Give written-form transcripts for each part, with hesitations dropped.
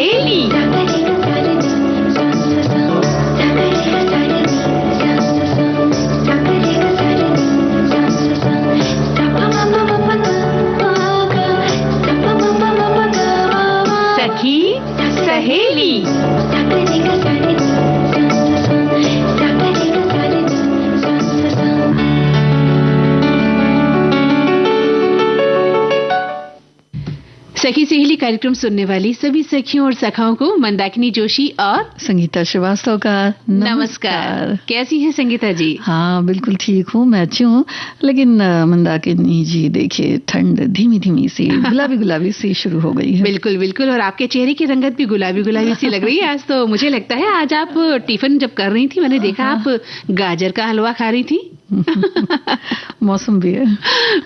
सहेली। सखी सहेली। सखी सहेली कार्यक्रम सुनने वाली सभी सखियों और सखाओं को मंदाकिनी जोशी और संगीता श्रीवास्तव का नमस्कार। कैसी हैं संगीता जी? हाँ बिल्कुल ठीक हूँ, मैं अच्छी हूँ। लेकिन मंदाकिनी जी देखिए, ठंड धीमी धीमी सी गुलाबी गुलाबी सी शुरू हो गई है। बिल्कुल बिल्कुल, और आपके चेहरे की रंगत भी गुलाबी गुलाबी सी लग रही है आज तो। मुझे लगता है आज आप टिफिन जब कर रही थी, मैंने देखा आप गाजर का हलवा खा रही थी। मौसम भी है।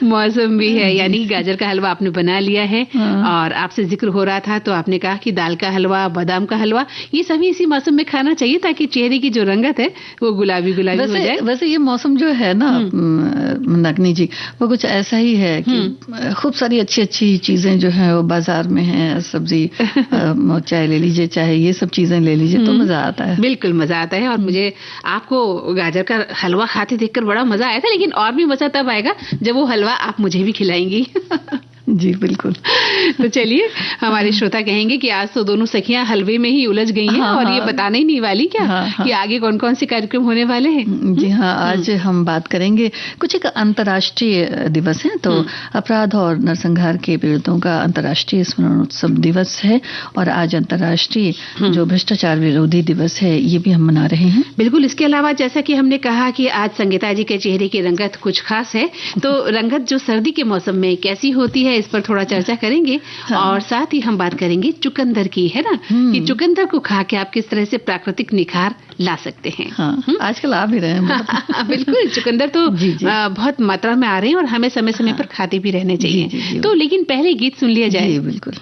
मौसम भी है, यानी गाजर का हलवा आपने बना लिया है। और आपसे जिक्र हो रहा था तो आपने कहा कि दाल का हलवा, बादाम का हलवा, ये सभी इसी मौसम में खाना चाहिए ताकि चेहरे की जो रंगत है वो गुलाबी गुलाबी हो जाए। वैसे ये मौसम जो है ना मंदाकिनी जी, वो कुछ ऐसा ही है कि खूब सारी अच्छी अच्छी चीजें जो है वो बाजार में है। सब्जी चाहे ले लीजिए, चाहे ये सब चीजें ले लीजिए, तो मजा आता है। बिल्कुल मजा आता है। और मुझे आपको गाजर का हलवा खाते देखकर बड़ा मजा आया था, लेकिन और भी मजा तब आएगा जब वो हलवा आप मुझे भी खिलाएंगी। जी बिल्कुल। तो चलिए, हमारे श्रोता कहेंगे कि आज तो दोनों सखियां हलवे में ही उलझ गई हैं। और ये बताने ही नहीं वाली क्या कि आगे कौन कौन से कार्यक्रम होने वाले हैं। जी हाँ, आज हम बात करेंगे कुछ एक अंतर्राष्ट्रीय दिवस है, तो अपराध और नरसंहार के पीड़ितों का अंतर्राष्ट्रीय स्मरणोत्सव दिवस है। और आज अंतर्राष्ट्रीय जो भ्रष्टाचार विरोधी दिवस है, ये भी हम मना रहे हैं। बिल्कुल। इसके अलावा जैसा कि हमने कहा कि आज संगीता जी के चेहरे की रंगत कुछ खास है, तो रंगत जो सर्दी के मौसम में कैसी होती है, इस पर थोड़ा चर्चा करेंगे। और साथ ही हम बात करेंगे चुकंदर की, है ना, कि चुकंदर को खा के आप किस तरह से प्राकृतिक निखार ला सकते हैं। आजकल आ भी रहे हैं। बिल्कुल, चुकंदर तो बहुत मात्रा में आ रहे हैं और हमें समय समय पर खाते भी रहने चाहिए। तो लेकिन पहले गीत सुन लिया जाए। बिल्कुल।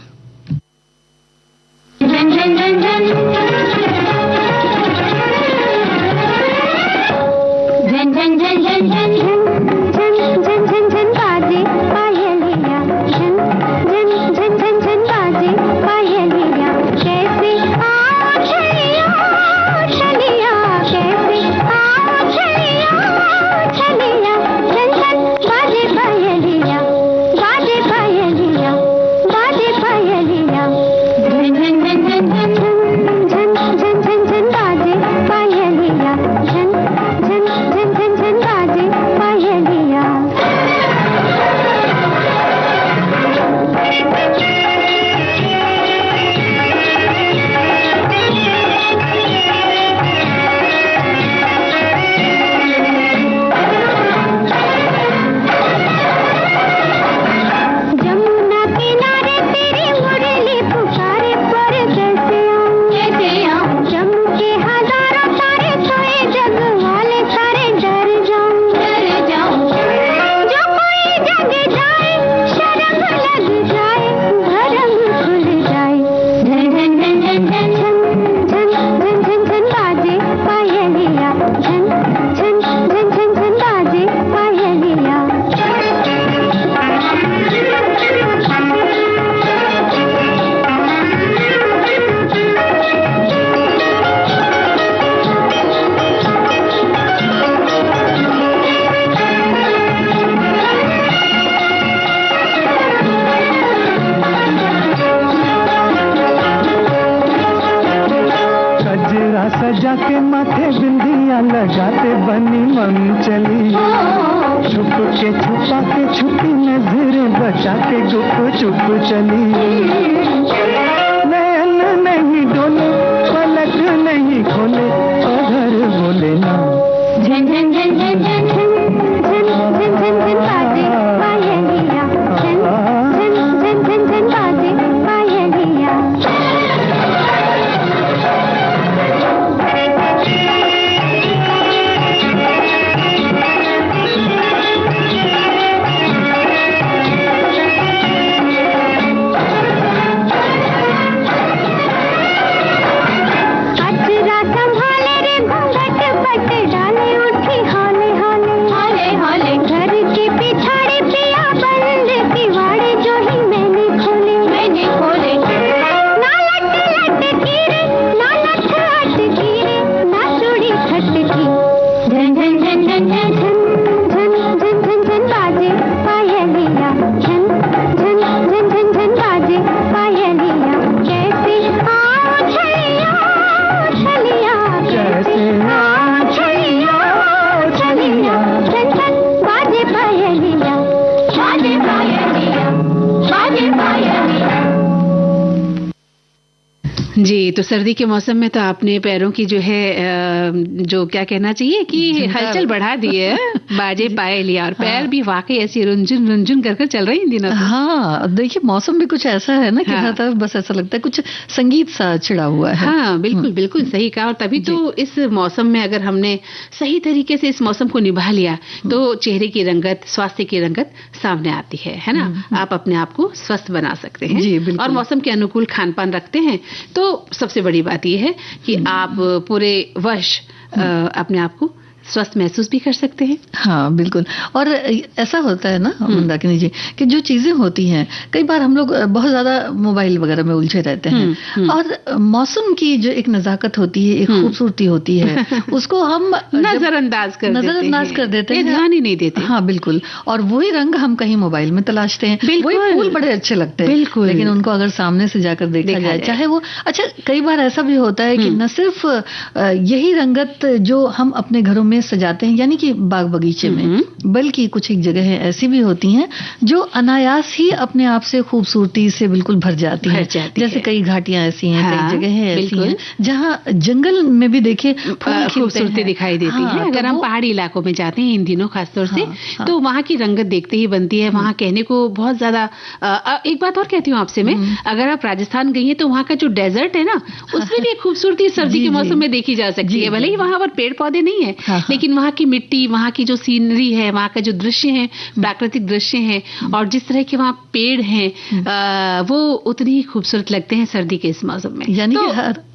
सजा के माथे बिंदिया लगाते बनी मन चली, छुप के छुपा के छुपी नजरें बचा के गुप चुप चली। नयन नहीं डोले, पलक नहीं खोले, अधर बोले ना। झन झन झन झन झन झन झन झन झन झन बाजे पायलिया, झन झन झन झन झन बाजे पायलिया। अचरा संभाल जी, तो सर्दी के मौसम में तो आपने पैरों की जो है जो क्या कहना चाहिए कि हलचल बढ़ा दी है, बाजे पाए लिया और पैर भी वाकई ऐसी रुंझुन रुंझुन कर चल रही इन दिनों। हाँ, देखिए मौसम भी कुछ ऐसा है ना कि हर तरफ बस ऐसा लगता है कुछ संगीत सा छिड़ा हुआ है। हाँ, बिल्कुल बिल्कुल सही कहा। और तभी तो इस मौसम में अगर हमने सही तरीके से इस मौसम को निभा लिया तो चेहरे की रंगत, स्वास्थ्य की रंगत सामने आती है ना। आप अपने आप को स्वस्थ बना सकते हैं। जी, बिल्कुल। और मौसम के अनुकूल खान पान रखते हैं तो सबसे बड़ी बात यह है कि आप पूरे वर्ष अपने आप को स्वस्थ महसूस भी कर सकते हैं। हाँ, बिल्कुल। और ऐसा होता है ना मंदाकिनी जी कि जो चीजें होती हैं, कई बार हम लोग बहुत ज्यादा मोबाइल वगैरह में उलझे रहते हैं और मौसम की जो एक नजाकत होती है, एक खूबसूरती होती है, उसको हम नजरअंदाज कर देते हैं, ध्यान ही नहीं देते। हाँ, बिल्कुल। और वही रंग हम कहीं मोबाइल में तलाशते हैं, वही फूल बड़े अच्छे लगते हैं, बिल्कुल। लेकिन उनको अगर सामने से जाकर देखा जाए, चाहे वो अच्छा, कई बार ऐसा भी होता है कि न सिर्फ यही रंगत जो हम अपने घरों में सजाते हैं, यानी कि बाग बगीचे में, बल्कि कुछ एक जगह ऐसी भी होती हैं जो अनायास ही अपने आप से खूबसूरती से बिल्कुल भर जाती हैं। जैसे कई घाटियां ऐसी हैं, कई जगह ऐसी हैं जहाँ जंगल में भी देखिए खूबसूरती दिखाई देती है। अगर हम पहाड़ी इलाकों में जाते हैं इन दिनों खासतौर से, तो वहाँ की रंगत देखते ही बनती है। वहाँ कहने को बहुत ज्यादा। एक बात और कहती हूँ आपसे मैं, अगर आप राजस्थान गई हैं तो वहाँ का जो डेजर्ट है ना, उसमें भी एक खूबसूरती सर्दी के मौसम में देखी जा सकती है। भले ही वहाँ पर पेड़ पौधे नहीं है, लेकिन वहाँ की मिट्टी, वहाँ की जो सीनरी है, वहाँ का जो दृश्य है, प्राकृतिक दृश्य है, और जिस तरह के वहाँ पेड़ हैं, वो उतनी ही खूबसूरत लगते हैं सर्दी के इस मौसम में। यानी कि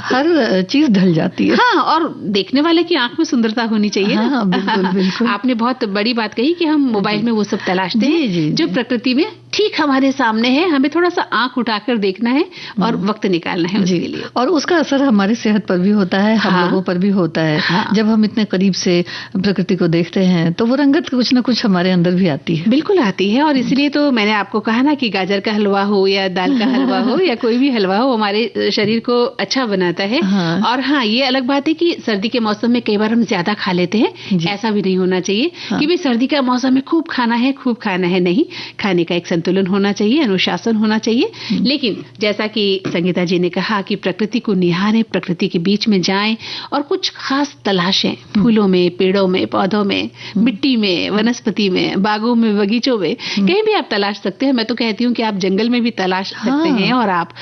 हर चीज ढल जाती है। हाँ, और देखने वाले की आंख में सुंदरता होनी चाहिए। हाँ, बिल्कुल बिल्कुल। आपने बहुत बड़ी बात कही कि हम मोबाइल में वो सब तलाशते हैं जो प्रकृति में ठीक हमारे सामने है। हमें थोड़ा सा आंख उठाकर देखना है और वक्त निकालना है उसके लिए। और उसका असर हमारी सेहत पर भी होता है, हम लोगों पर भी होता है। जब हम इतने करीब से प्रकृति को देखते हैं तो वो रंगत कुछ ना कुछ हमारे अंदर भी आती है। बिल्कुल आती है। और इसलिए तो मैंने आपको कहा ना कि गाजर का हलवा हो या दाल का हलवा हो या कोई भी हलवा हो, हमारे शरीर को अच्छा बनाता है। और हाँ, ये अलग बात है कि सर्दी के मौसम में कई बार हम ज्यादा खा लेते हैं। ऐसा भी नहीं होना चाहिए कि भाई सर्दी का मौसम में खूब खाना है। नहीं, खाने का एक संतुलन होना चाहिए, अनुशासन होना चाहिए। लेकिन जैसा कि संगीता जी ने कहा कि प्रकृति को निहारें, प्रकृति के बीच में जाएं और कुछ खास तलाशें, फूलों में, पेड़ों में, पौधों में, मिट्टी में, वनस्पति में, बागों में, बगीचों में, कहीं भी आप तलाश सकते हैं। मैं तो कहती हूँ कि आप जंगल में भी तलाश सकते हैं और आप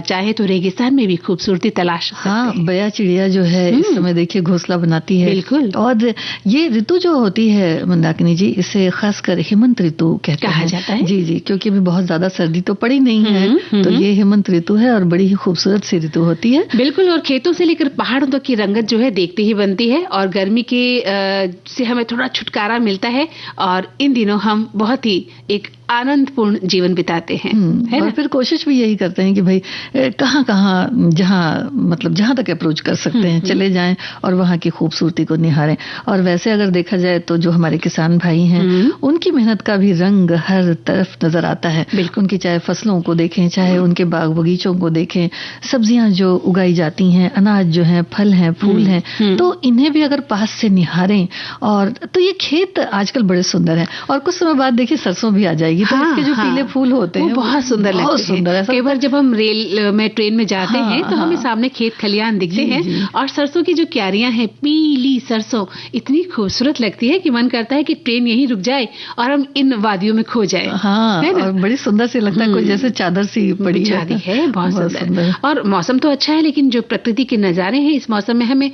चाहे तो रेगिस्तान में भी खूबसूरती तलाश सकते हैं। बया चिड़िया जो है इस समय देखिए घोंसला बनाती है। बिल्कुल। और ये ऋतु जो होती है मंदाकिनी जी, इसे खासकर हेमंत ऋतु कहा जाता है। जी, क्योंकि अभी बहुत ज्यादा सर्दी तो पड़ी नहीं है, तो ये हेमंत ऋतु है और बड़ी ही खूबसूरत सी ऋतु होती है। बिल्कुल। और खेतों से लेकर पहाड़ों तक की रंगत जो है देखते ही बनती है और गर्मी के से हमें थोड़ा छुटकारा मिलता है और इन दिनों हम बहुत ही एक आनंदपूर्ण जीवन बिताते हैं। है और फिर कोशिश भी यही करते हैं कि भाई कहाँ जहाँ तक अप्रोच कर सकते हैं चले जाएं और वहाँ की खूबसूरती को निहारें। और वैसे अगर देखा जाए तो जो हमारे किसान भाई हैं उनकी मेहनत का भी रंग हर तरफ नजर आता है। उनकी चाहे फसलों को देखें, चाहे उनके बाग बगीचों को देखें, सब्जियां जो उगाई जाती हैं, अनाज जो है, फल हैं, फूल हैं, तो इन्हें भी अगर पास से निहारें और तो ये खेत आजकल बड़े सुंदर हैं। और कुछ समय बाद देखिए सरसों भी आ जाएगी। तो इसके जो पीले फूल होते हैं वो बहुत सुंदर लगते हैं। कई बार जब हम रेल में, ट्रेन में जाते हैं तो हमें सामने खेत खलियान दिखते हैं और सरसों की जो क्यारियां हैं, पीली सरसों इतनी खूबसूरत लगती है कि मन करता है कि ट्रेन यहीं रुक जाए और हम इन वादियों में खो जाए। और बड़ी सुंदर सी लगता है, कोई जैसे चादर सी पड़ी है। बहुत सुंदर। और मौसम तो अच्छा है, लेकिन जो प्रकृति के नजारे हैं इस मौसम में हमें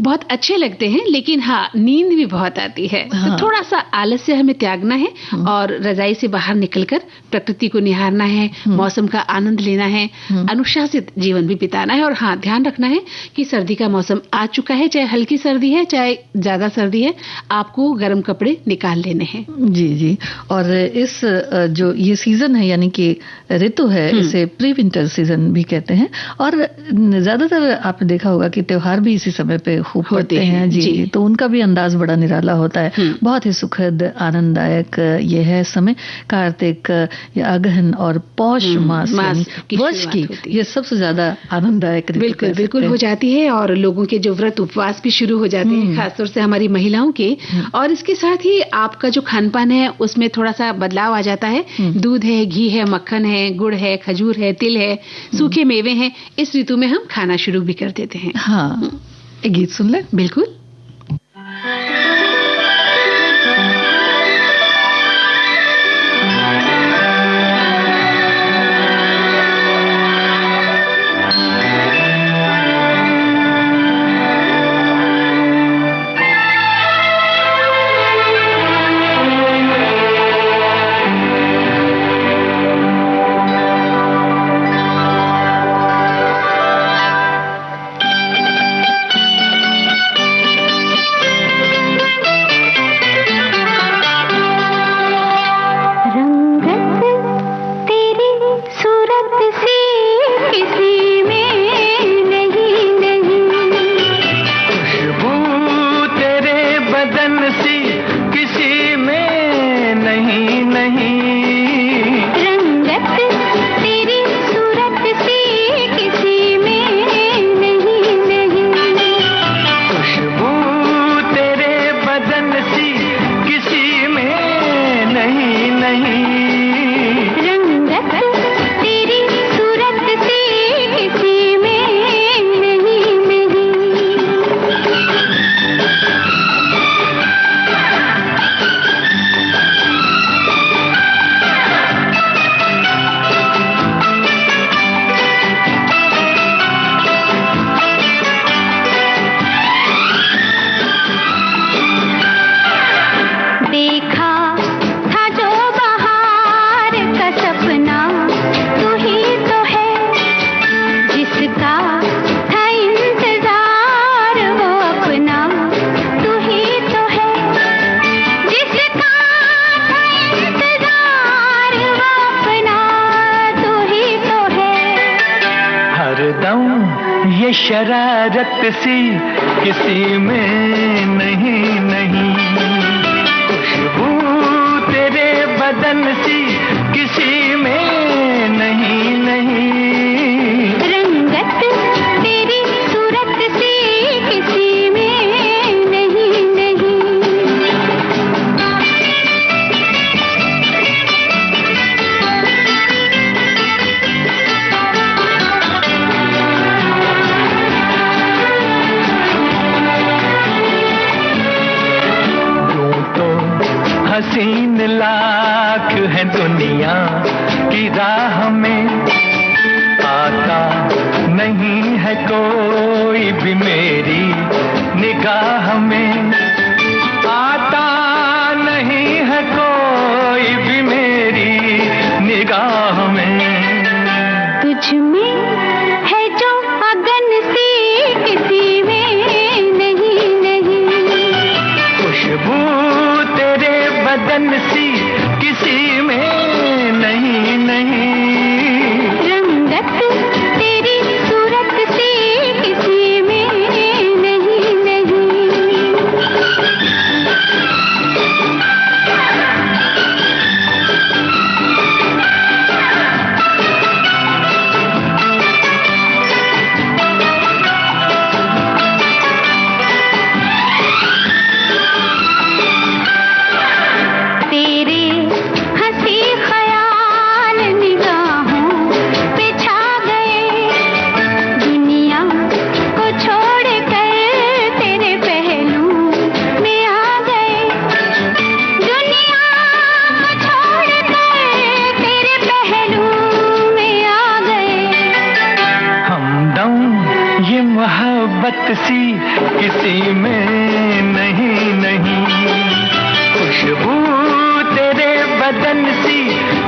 बहुत अच्छे लगते हैं। लेकिन नींद भी बहुत आती है। तो थोड़ा सा आलस्य हमें त्यागना है और रजाई से बाहर निकलकर प्रकृति को निहारना है, मौसम का आनंद लेना है, अनुशासित जीवन भी बिताना है। और ध्यान रखना है कि सर्दी का मौसम आ चुका है, चाहे हल्की सर्दी है चाहे ज्यादा सर्दी है, आपको गर्म कपड़े निकाल लेने हैं। जी। और इस जो ये सीजन है, यानी कि ऋतु है, इसे प्री विंटर सीजन भी कहते हैं। और ज्यादातर आपने देखा होगा कि त्योहार भी इसी समय पे खूब होते हैं। जी, तो उनका भी अंदाज बड़ा निराला होता है। बहुत ही सुखद, आनंददायक ये है समय। कार्तिक या अगहन और पौष मास की वर्ष की ये सबसे ज्यादा आनंददायक ऋतु बिल्कुल बिल्कुल हो जाती है। और लोगों के जो व्रत उपवास भी शुरू हो जाते हैं, खासतौर से हमारी महिलाओं के। और इसके साथ ही आपका जो खान पान है उसमें थोड़ा सा बदलाव आ जाता है। दूध है, घी है, मक्खन है, गुड़ है, खजूर है, तिल है, सूखे मेवे हैं। इस ऋतु में हम खाना शुरू भी कर देते हैं। हाँ, एक गीत सुन ले। बिल्कुल। शरारत सी किसी में नहीं नहीं, खुशबू तेरे बदन सी किसी में नहीं नहीं, रंगत तेरी सूरत सी किसी में नहीं नहीं। हसीन लाख है दुनिया की राह में, आता नहीं है कोई भी मेरी निगाह में, आता नहीं है कोई भी मेरी निगाह में। तुझ में है जो अगन सी किसी में नहीं नहीं, खुशबू तेरे बदन सी किसी में नहीं नहीं, रंगत तेरी सूरत सी किसी में नहीं नहीं। तेरे हंसी ख्याल निगाहों पे छा गए, दुनिया को छोड़ कर तेरे पहलू में आ गए, दुनिया को छोड़ कर तेरे पहलू में आ गए। हमदम ये मोहब्बत सी किसी में नहीं नहीं, खुशबू तेरे बदन सी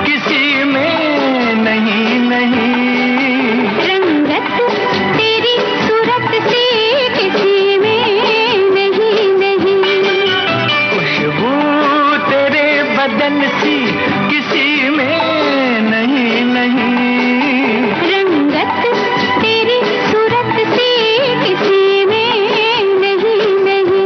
किसी में नहीं नहीं, रंगत तेरी सूरत सी किसी में नहीं नहीं, खुशबू तेरे बदन सी किसी में नहीं नहीं, रंगत तेरी सूरत सी किसी में नहीं नहीं।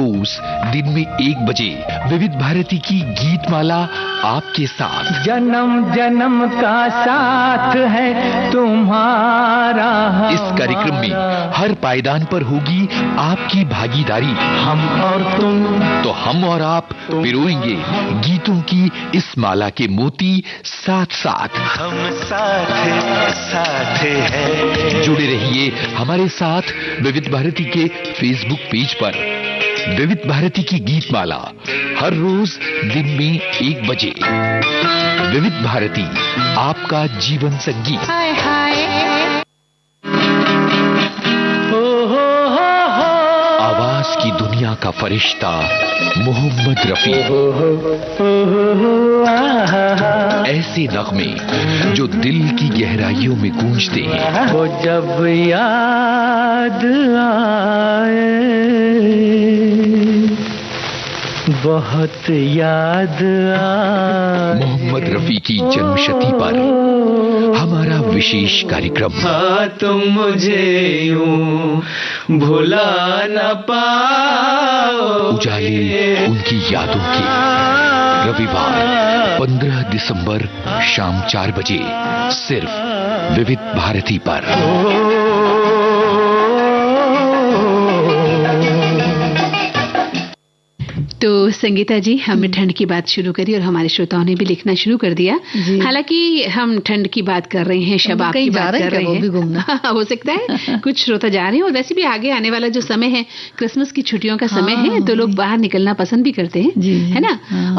रोज दिन में 1 बजे विविध भारती की गीत माला आपके साथ। जन्म जन्म का साथ है तुम्हारा। इस कार्यक्रम में हर पायदान पर होगी आपकी भागीदारी। हम और तुम, तो हम और आप पिरोएंगे गीतों की इस माला के मोती साथ साथ। हम साथ साथ हैं। जुड़े रहिए हमारे साथ विविध भारती के फेसबुक पेज पर। विविध भारती की गीत माला हर रोज दिन में 1 बजे। विविध भारती, आपका जीवन संगीत। हाय हाय आवाज की दुनिया का फरिश्ता मोहम्मद रफी। ऐसे नगमे जो दिल की गहराइयों में गूंजते हैं। वो जब याद आए, बहुत याद आए। मोहम्मद रफी की जन्मशती पर हमारा विशेष कार्यक्रम। हाँ तुम मुझे यूं भुला न पाओ। उजाले उनकी यादों के। रविवार 15 दिसंबर शाम 4 बजे सिर्फ विविध भारती पर। तो संगीता जी, हमने ठंड की बात शुरू करी और हमारे श्रोताओं ने भी लिखना शुरू कर दिया। हालांकि हम ठंड की बात कर रहे हैं, शबाब की बात कर रहे हैं। घूमना हो सकता है कुछ श्रोता जा रहे हैं, और वैसे भी आगे आने वाला जो समय है, क्रिसमस की छुट्टियों का समय है, तो लोग बाहर निकलना पसंद भी करते हैं, है ना।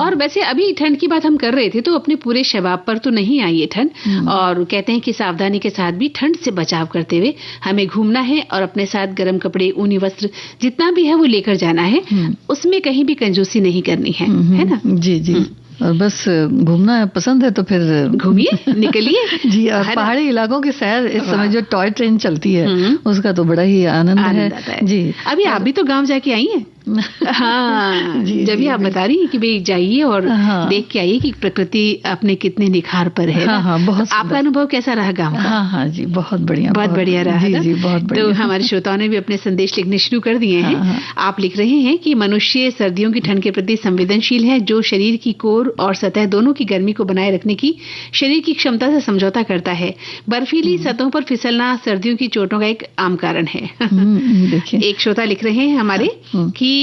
और वैसे अभी ठंड की बात हम कर रहे थे, तो अपने पूरे शबाब पर तो नहीं आई है ठंड, और कहते हैं कि सावधानी के साथ भी ठंड से बचाव करते हुए हमें घूमना है, और अपने साथ गर्म कपड़े, ऊनी वस्त्र जितना भी है वो लेकर जाना है। उसमें कहीं भी कंजूसी नहीं करनी है ना। जी जी। और बस घूमना पसंद है तो फिर घूमिए, निकलिए। जी। और पहाड़ी इलाकों की सैर, इस समय जो टॉय ट्रेन चलती है उसका तो बड़ा ही आनंद है। जी। अभी आप भी तो गांव जाके आई हैं। हाँ, जब भी आप बता रही हैं कि भाई जाइए और देख के आइए कि प्रकृति अपने कितने निखार पर है। बहुत आपका अनुभव कैसा रहा गांव का? हाँ जी, बहुत बढ़िया, बहुत बढ़िया रहा। जी, बहुत बढ़िया। तो हमारे श्रोताओं ने भी अपने संदेश लिखने शुरू कर दिए हैं। आप लिख रहे हैं कि मनुष्य सर्दियों की ठंड के प्रति संवेदनशील है, जो शरीर की कोर और सतह दोनों की गर्मी को बनाए रखने की शरीर की क्षमता से समझौता करता है। बर्फीली सतहों पर फिसलना सर्दियों की चोटों का एक आम कारण है। एक श्रोता लिख रहे हैं हमारे कि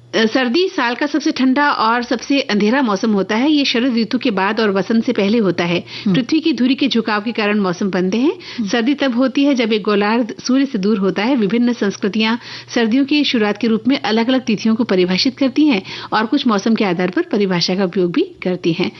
सर्दी साल का सबसे ठंडा और सबसे अंधेरा मौसम होता है। ये शरद ऋतु के बाद और वसंत से पहले होता है। पृथ्वी की धुरी के झुकाव के कारण मौसम बनते हैं। सर्दी तब होती है जब एक गोलार्ध सूर्य से दूर होता है। विभिन्न संस्कृतियां सर्दियों की शुरुआत के रूप में अलग अलग तिथियों को परिभाषित करती हैं और कुछ मौसम के आधार पर परिभाषा का उपयोग भी करती हैं।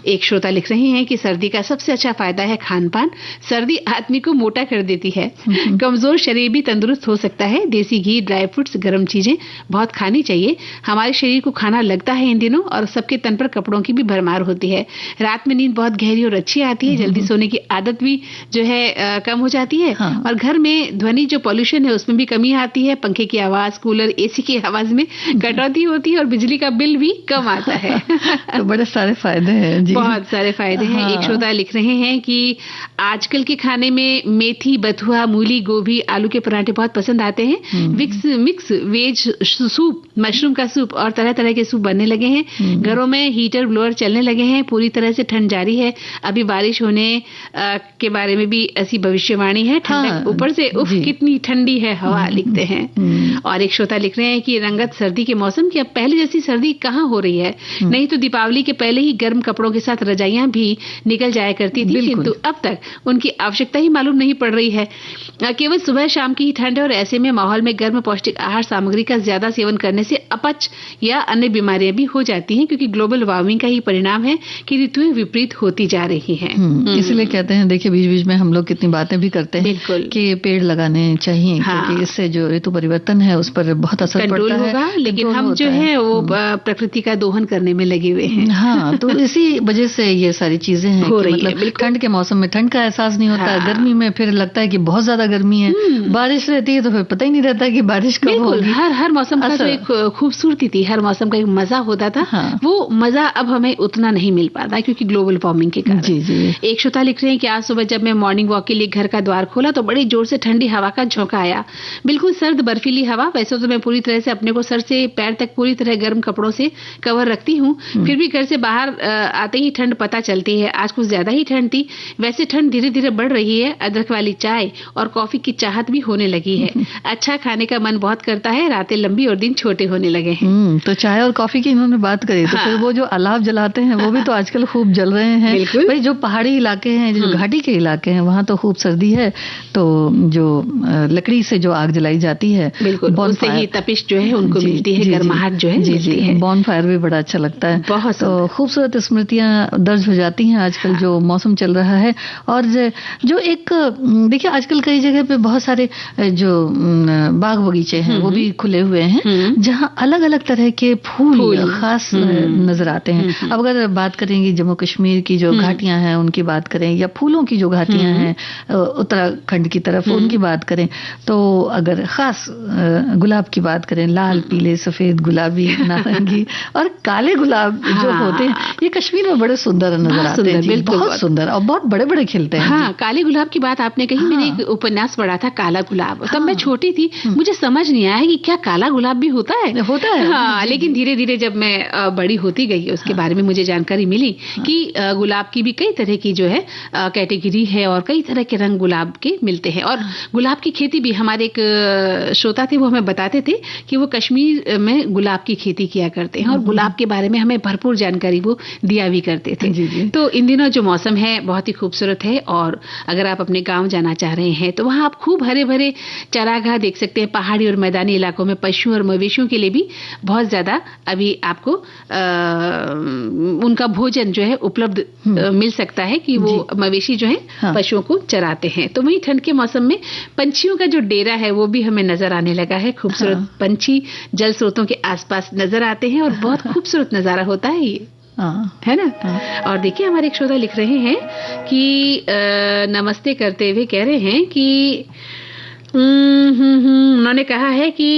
एक श्रोता लिख रहे हैं कि सर्दी का सबसे अच्छा फायदा है खान पान। सर्दी आदमी को मोटा कर देती है। कमजोर शरीर भी तंदुरुस्त हो सकता है। देसी घी, ड्राई फ्रूट्स, गर्म चीजें बहुत खानी चाहिए। हमारे शरीर को खाना लगता है इन दिनों, और सबके तन पर कपड़ों की भी भरमार होती है। रात में नींद बहुत गहरी और अच्छी आती है। जल्दी सोने की आदत भी जो है कम हो जाती है। और घर में ध्वनि जो पॉल्यूशन है उसमें भी कमी आती है। पंखे की आवाज, कूलर, एसी की आवाज में कटौती होती है और बिजली का बिल भी कम आता है। तो बड़े सारे फायदे हैं जी। बहुत सारे फायदे हैं। एक श्रोता लिख रहे हैं कि आजकल के खाने में मेथी, बथुआ, मूली, गोभी, आलू के पराठे बहुत पसंद आते हैं। मिक्स वेज सूप, मशरूम का सूप और तरह तरह के सूप बनने लगे हैं। घरों में हीटर, ब्लोअर चलने लगे हैं। पूरी तरह से ठंड जारी है। अभी बारिश होने के बारे में भी ऐसी भविष्यवाणी है। ठंडक ऊपर से उफ कितनी ठंडी है हवा, लिखते हैं। और एक श्रोता लिख रहे हैं कि रंगत सर्दी के मौसम की अब पहले जैसी सर्दी कहाँ हो रही है। नहीं तो दीपावली के पहले ही गर्म कपड़ों के साथ रजाइयां भी निकल जाया करती थी, किंतु अब तक उनकी आवश्यकता ही मालूम नहीं पड़ रही है। केवल सुबह शाम की ही ठंड है, और ऐसे में माहौल में गर्म पौष्टिक आहार सामग्री का ज्यादा सेवन करने से अपच या अन्य बीमारियां भी हो जाती हैं, क्योंकि ग्लोबल वार्मिंग का ही परिणाम है कि ऋतुएं विपरीत होती जा रही हैं। इसलिए कहते हैं, देखिए बीच बीच में हम लोग कितनी बातें भी करते हैं कि पेड़ लगाने चाहिए, क्योंकि इससे जो ऋतु परिवर्तन है उस पर बहुत असर पड़ता है। लेकिन हम जो है वो प्रकृति का दोहन करने में लगे हुए हैं। हाँ, तो इसी वजह से ये सारी चीजें हैं कि मतलब ठंड के मौसम में ठंड का एहसास नहीं होता। गर्मी में फिर लगता है कि बहुत ज्यादा गर्मी है। बारिश रहती है तो फिर पता ही नहीं रहता कि बारिश कब होगी। हर मौसम का तो एक खूबसूरती थी, हर मौसम का एक मजा होता था, वो मजा अब हमें उतना नहीं मिल पाता क्योंकि ग्लोबल वार्मिंग के कारण। जी जी। एक श्रोता लिख रहे हैं कि आज सुबह जब मैं मॉर्निंग वॉक के लिए घर का द्वार खोला तो बड़ी जोर से ठंडी हवा का झोंका आया, बिल्कुल सर्द बर्फीली हवा। वैसे तो मैं पूरी तरह से अपने को सर से पैर तक पूरी तरह गर्म कपड़ों से कवर रखती हूँ, फिर भी घर से बाहर आते ही ठंड पता चलती है। आज कुछ ज्यादा ही ठंड थी। वैसे ठंड धीरे धीरे बढ़ रही है, अदरक वाली चाय और कॉफी की चाहत भी होने लगी है। अच्छा खाने का मन बहुत करता है, रातें लंबी और दिन छोटे होने लगे हैं। तो चाय और कॉफी की इन्होंने बात करी, तो फिर वो जो अलाव जलाते हैं वो भी तो आजकल खूब जल रहे हैं। भाई जो पहाड़ी इलाके हैं, जो घाटी के इलाके हैं, वहाँ तो खूब सर्दी है, तो जो लकड़ी से जो आग जलाई जाती है, बिल्कुल उससे ही तपिश जो है उनको मिलती है, गर्माहट जो है मिलती है। बॉन फायर भी बड़ा अच्छा लगता है, बहुत तो खूबसूरत स्मृतियां दर्ज हो जाती हैं आजकल जो मौसम चल रहा है। और जो एक देखिए आजकल कई जगह पे बहुत सारे जो बाग बगीचे हैं वो भी खुले हुए हैं, जहाँ अलग अलग तरह के फूल खास नजर आते हैं। अब अगर बात करेंगे जम्मू कश्मीर की जो घाटियां हैं उनकी बात करें, या फूलों की जो घाटियां हैं उत्तराखंड की तरफ उनकी बात करें, तो अगर खास गुलाब की बात करें, लाल पीले सफेद गुलाबी नारंगी और काले गुलाब जो होते हैं, ये कश्मीर में बड़े सुंदर नजर आते हैं, बहुत सुंदर और बहुत बड़े बड़े खिलते हैं। हाँ, काले गुलाब की बात आपने कही। मैंने एक उपन्यास पढ़ा था काला गुलाब, तब मैं छोटी थी, मुझे समझ नहीं आया कि क्या काला गुलाब भी होता है। हाँ, लेकिन धीरे धीरे जब मैं बड़ी होती गई उसके बारे में मुझे जानकारी मिली कि गुलाब की भी कई तरह की जो है कैटेगरी है और कई तरह के रंग गुलाब के मिलते हैं। और गुलाब की खेती भी हमारे एक श्रोता थे, वो हमें बताते थे कि वो कश्मीर में गुलाब की खेती किया करते हैं और गुलाब के बारे में हमें भरपूर जानकारी वो दिया भी करते थे। तो इन दिनों जो मौसम है बहुत ही खूबसूरत है, और अगर आप अपने गांव जाना चाह रहे हैं तो वहां आप खूब हरे भरे चारागाह देख सकते हैं। पहाड़ी और मैदानी इलाकों में पशुओं और मवेशियों के लिए भी बहुत ज्यादा अभी आपको उनका भोजन जो है उपलब्ध मिल सकता है कि वो मवेशी जो है पशुओं को चराते हैं। तो वहीं ठंड के मौसम में पंछियों का जो डेरा है वो भी हमें नजर आने लगा है। खूबसूरत पंछी जल स्रोतों के आसपास नजर आते हैं और बहुत खूबसूरत नजारा होता है ये, है ना। और देखिए हमारे एक श्रोता लिख रहे हैं कि नमस्ते करते हुए कह रहे हैं कि उन्होंने कहा है कि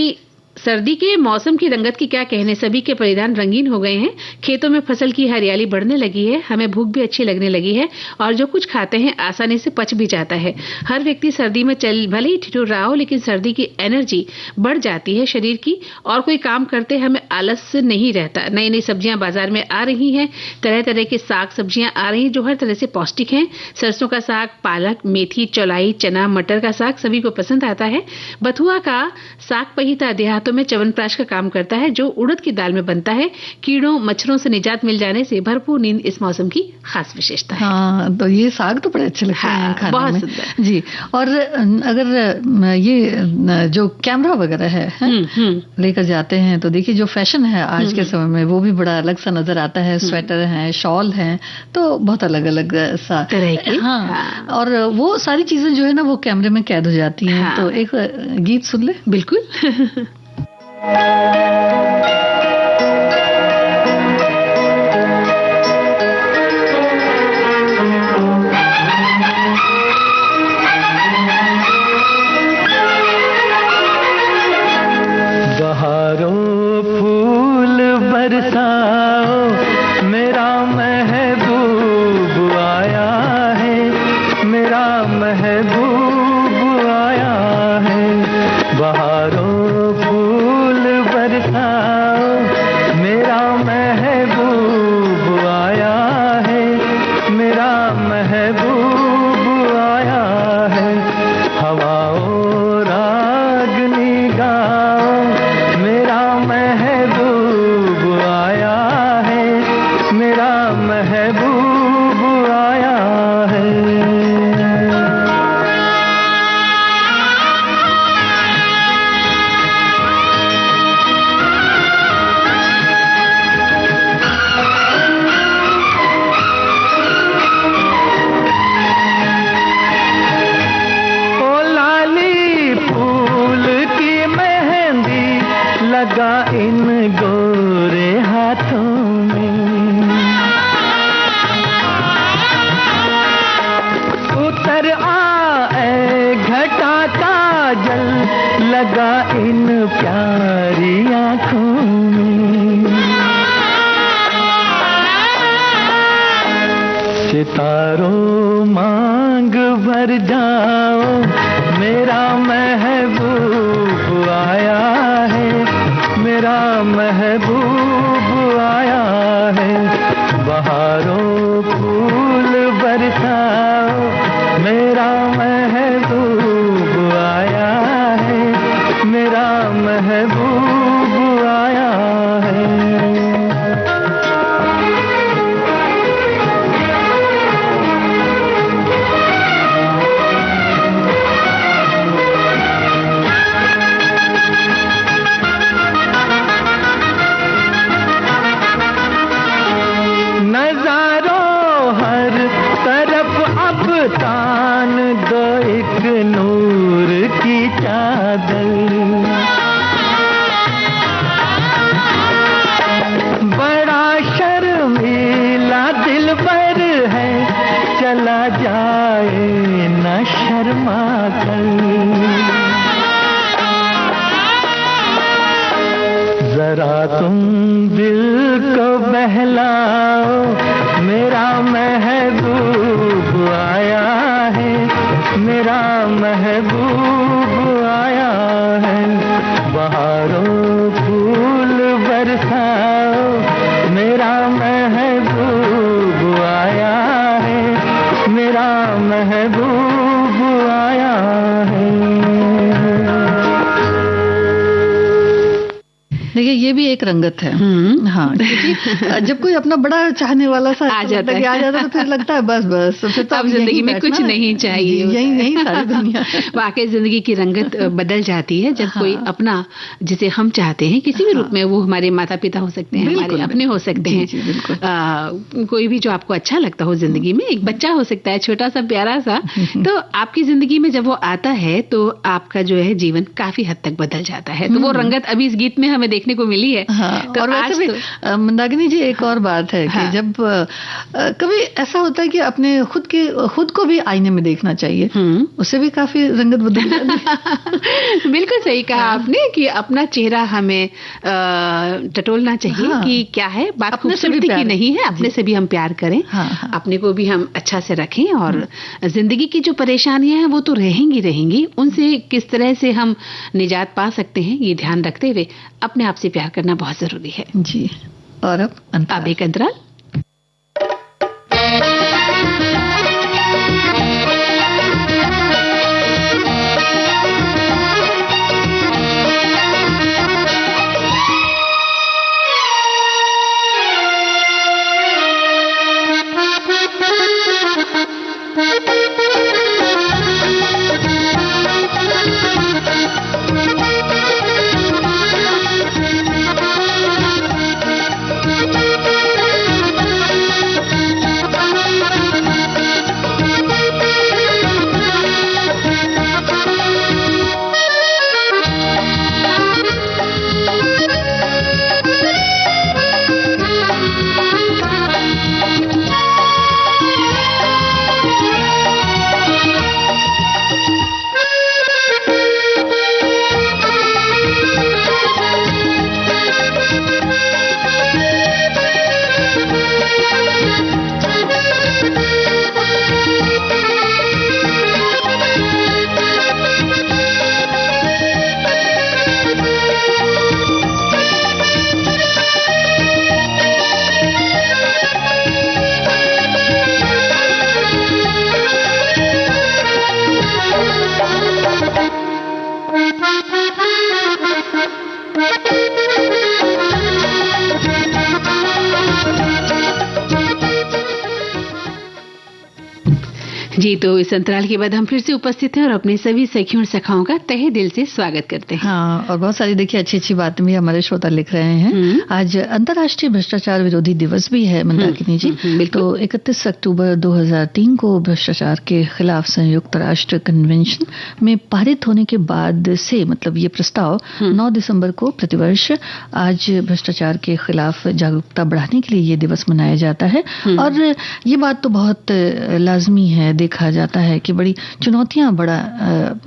सर्दी के मौसम की रंगत की क्या कहने, सभी के परिधान रंगीन हो गए हैं, खेतों में फसल की हरियाली बढ़ने लगी है, हमें भूख भी अच्छी लगने लगी है और जो कुछ खाते हैं आसानी से पच भी जाता है। हर व्यक्ति सर्दी में चल भले ही ठिठुर रहा हो, लेकिन सर्दी की एनर्जी बढ़ जाती है शरीर की, और कोई काम करते हमें आलस नहीं रहता। नई नई सब्जियां बाजार में आ रही हैं, तरह तरह के साग सब्जियां आ रही हैं जो हर तरह से पौष्टिक हैं। सरसों का साग, पालक, मेथी, चौलाई, चना, मटर का साग सभी को पसंद आता है। बथुआ का साग पहिता देहातों में च्यवनप्राश का काम करता है जो उड़द की दाल में बनता है। कीड़ों मच्छरों से निजात मिल जाने से भरपूर नींद इस मौसम की खास विशेषता है। हाँ, तो ये साग तो बड़े अच्छे लगते हैं खाने बहुत में। सुंदर जी। और अगर ये जो कैमरा वगैरह है लेकर जाते हैं तो देखिए जो फैशन है आज के समय में वो भी बड़ा अलग सा नजर आता है। स्वेटर है, शॉल है, तो बहुत अलग अलग सा तरह के। हाँ, और वो सारी चीजें जो है ना वो कैमरे में कैद हो जाती हैं। तो एक गीत सुन ले। बिल्कुल। बहारों फूल बरसाओ, मेरा महबूब आया है, मेरा महबूब आया है। बहारों फूल बरसाओ, मेरा महबूब आया है, मेरा महबूब आया है। हवाओं रागनी गाओ, मेरा महबूब आया है, मेरा महबूब आया है। लगा इन गोरे हाथों में, उतर आए घटा का जल लगा इन प्यारी आँखों में। बहारों मांग भर जाओ, मेरा महबूब आया है, मेरा महबूब आया है। बहारों फूल बरसाओ, मेरा महबूब आया है, मेरा महबूब आया है। तान दो एक नूर की चादर, बड़ा शर्मीला दिलबर है, चला जाए न शर्मा कर। जरा तुम दिल को बहलाओ, मेरा महबूब आया है, मेरा महबूब आया है। बहारों फूल बरसाओ, मेरा महबूब आया है, मेरा महबूब आया है। देखिए ये भी एक रंगत है। हाँ, क्योंकि जब कोई अपना बड़ा चाहने वाला सा आ जाता है तो फिर लगता है बस फिर तो अब जिंदगी में कुछ नहीं चाहिए, यही सारी दुनिया। वाकई जिंदगी की रंगत बदल जाती है जब कोई अपना, जिसे हम चाहते हैं किसी भी रूप में, वो हमारे माता पिता हो सकते हैं, हमारे अपने हो सकते हैं, कोई भी जो आपको अच्छा लगता हो जिंदगी में, एक बच्चा हो सकता है छोटा सा प्यारा सा, तो आपकी जिंदगी में जब वो आता है तो आपका जो है जीवन काफी हद तक बदल जाता है। तो वो रंगत अभी इस गीत में हमें देखने को मिली है। तो और वैसे भी मंदाकिनी जी एक और बात है कि जब कभी ऐसा होता है कि अपने खुद को भी आईने में देखना चाहिए, उससे भी काफी रंगत बदल जाती है। बिल्कुल सही कहा आपने कि अपना चेहरा हमें टटोलना चाहिए कि क्या है बात, खूबसूरती की नहीं है, अपने से भी हम प्यार करें, अपने को भी हम अच्छा से रखें, और जिंदगी की जो परेशानियां हैं वो तो रहेंगी, उनसे किस तरह से हम निजात पा सकते हैं, ये ध्यान रखते हुए अपने आप से प्यार करना बहुत जरूरी है जी। और अब एक अंतराल। जी, तो इस अंतराल के बाद हम फिर से उपस्थित हैं और अपने सभी सखियों और सखाओं का तहे दिल से स्वागत करते हैं। हाँ, और बहुत सारी देखिए अच्छी बातें भी हमारे श्रोता लिख रहे हैं। आज अंतर्राष्ट्रीय भ्रष्टाचार विरोधी दिवस भी है मंदाकिनी जी। तो 31 अक्टूबर 2003 को भ्रष्टाचार के खिलाफ संयुक्त राष्ट्र कन्वेंशन में पारित होने के बाद से, मतलब ये प्रस्ताव 9 दिसंबर को प्रतिवर्ष आज भ्रष्टाचार के खिलाफ जागरूकता बढ़ाने के लिए ये दिवस मनाया जाता है। और ये बात तो बहुत लाजमी है, देखा जाता है कि बड़ी चुनौतियां बड़ा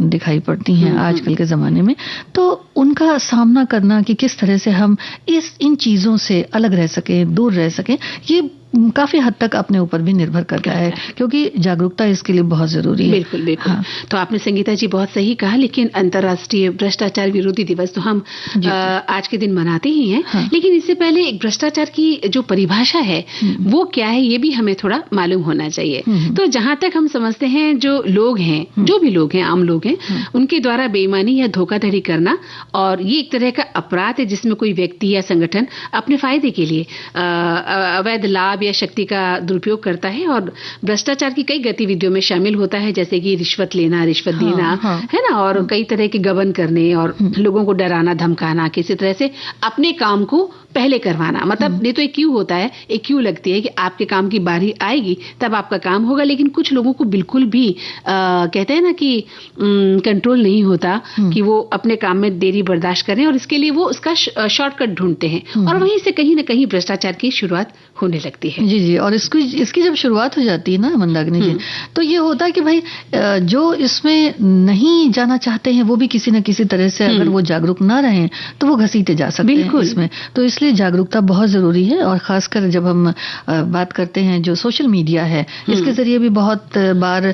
दिखाई पड़ती हैं आजकल के ज़माने में, तो उनका सामना करना कि किस तरह से हम इन चीज़ों से अलग रह सकें, दूर रह सकें, ये काफी हद तक अपने ऊपर भी निर्भर करता है, क्योंकि जागरूकता इसके लिए बहुत जरूरी है। बिल्कुल बिल्कुल। तो आपने संगीता जी बहुत सही कहा, लेकिन अंतर्राष्ट्रीय भ्रष्टाचार विरोधी दिवस तो हम आज के दिन मनाते ही हैं, लेकिन इससे पहले एक भ्रष्टाचार की जो परिभाषा है वो क्या है ये भी हमें थोड़ा मालूम होना चाहिए। तो जहां तक हम समझते हैं, जो लोग हैं, जो भी लोग हैं, आम लोग हैं, उनके द्वारा बेईमानी या धोखाधड़ी करना, और ये एक तरह का अपराध है जिसमें कोई व्यक्ति या संगठन अपने फायदे के लिए अवैध लाभ या शक्ति का दुरुपयोग करता है और भ्रष्टाचार की कई गतिविधियों में शामिल होता है, जैसे कि रिश्वत लेना, रिश्वत देना, है ना, और कई तरह के गबन करने और लोगों को डराना धमकाना, किसी तरह से अपने काम को पहले करवाना। मतलब नहीं तो एक क्यू होता है, एक क्यू लगती है कि आपके काम की बारी आएगी तब आपका काम होगा, लेकिन कुछ लोगों को बिल्कुल भी कहते हैं ना कि कंट्रोल नहीं होता कि वो अपने काम में देरी बर्दाश्त करें, और इसके लिए वो उसका शॉर्टकट ढूंढते हैं और वहीं से कहीं ना कहीं भ्रष्टाचार की शुरुआत होने लगती है। जी जी। और इसकी जब शुरुआत हो जाती है ना मंदाकिनी जी, तो ये होता है कि भाई जो इसमें नहीं जाना चाहते हैं वो भी किसी न किसी तरह से अगर वो जागरूक ना रहें तो वो घसीटे जा सकते हैं इसमें। तो इसलिए जागरूकता बहुत जरूरी है, और खासकर जब हम बात करते हैं जो सोशल मीडिया है, इसके जरिए भी बहुत बार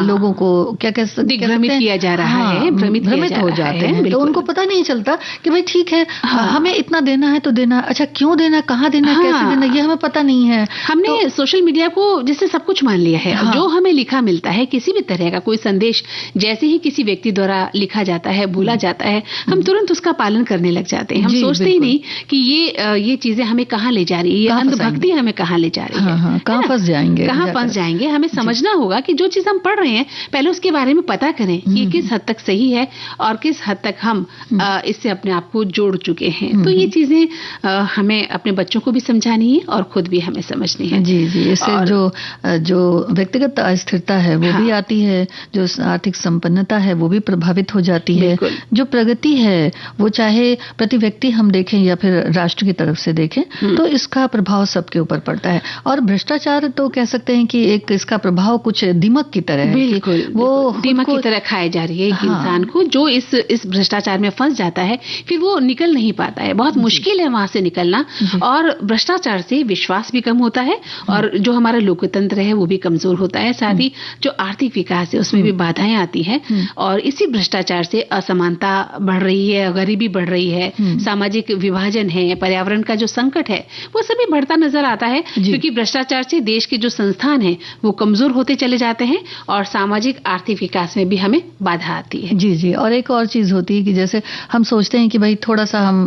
लोगों को क्या दिग्भ्रमित किया जा रहा है, भ्रमित हो जाते हैं, तो उनको पता नहीं चलता कि भाई ठीक है हमें इतना देना है तो देना, अच्छा क्यों देना, कहाँ देना, कैसे देना, ये हमें पता नहीं है। हमने सोशल मीडिया को जैसे सब कुछ मान लिया है। जो हमें लिखा मिलता है, किसी भी तरह का कोई संदेश जैसे ही किसी व्यक्ति द्वारा लिखा जाता है, बोला जाता है, हम तुरंत उसका पालन करने लग जाते हैं। हम सोचते ही नहीं कि ये चीजें हमें कहाँ ले जा रही है, ये अंधभक्ति हमें कहाँ ले जा रही है, कहाँ फंस जाएंगे, कहाँ फंस जाएंगे। हमें समझना होगा कि जो चीज हम पढ़ रहे हैं पहले उसके बारे में पता करें कि किस हद तक सही है और किस हद तक हम इससे अपने आप को जोड़ चुके हैं। तो ये चीजें हमें अपने बच्चों को भी समझानी है और खुद भी हमें समझनी है। जी जी। इससे जो व्यक्तिगत अस्थिरता है वो भी आती है, जो आर्थिक संपन्नता है वो भी प्रभावित हो जाती है, जो प्रगति है वो चाहे प्रति व्यक्ति हम देखें या फिर राष्ट्र की तरफ से देखें, तो इसका प्रभाव सबके ऊपर पड़ता है। और भ्रष्टाचार तो कह सकते हैं कि एक इसका प्रभाव कुछ दीमक की तरह है। बिल्कुल, वो दीमक की तरह खाए जा रही है एक इंसान को, जो इस भ्रष्टाचार में फंस जाता है फिर वो निकल नहीं पाता है। बहुत मुश्किल है वहां से निकलना, और भ्रष्टाचार से विश्वास भी कम होता है और जो हमारा लोकतंत्र है वो भी कमजोर होता है। साथ ही जो आर्थिक विकास है उसमें भी बाधाएं आती हैं, और इसी भ्रष्टाचार से असमानता बढ़ रही है, गरीबी बढ़ रही है, सामाजिक विभाजन है, पर्यावरण का जो संकट है वो सभी बढ़ता नजर आता है, क्योंकि भ्रष्टाचार से देश के जो संस्थान है वो कमजोर होते चले जाते हैं और सामाजिक आर्थिक विकास में भी हमें बाधा आती है। जी जी। और एक और चीज होती है कि जैसे हम सोचते हैं कि भाई थोड़ा सा हम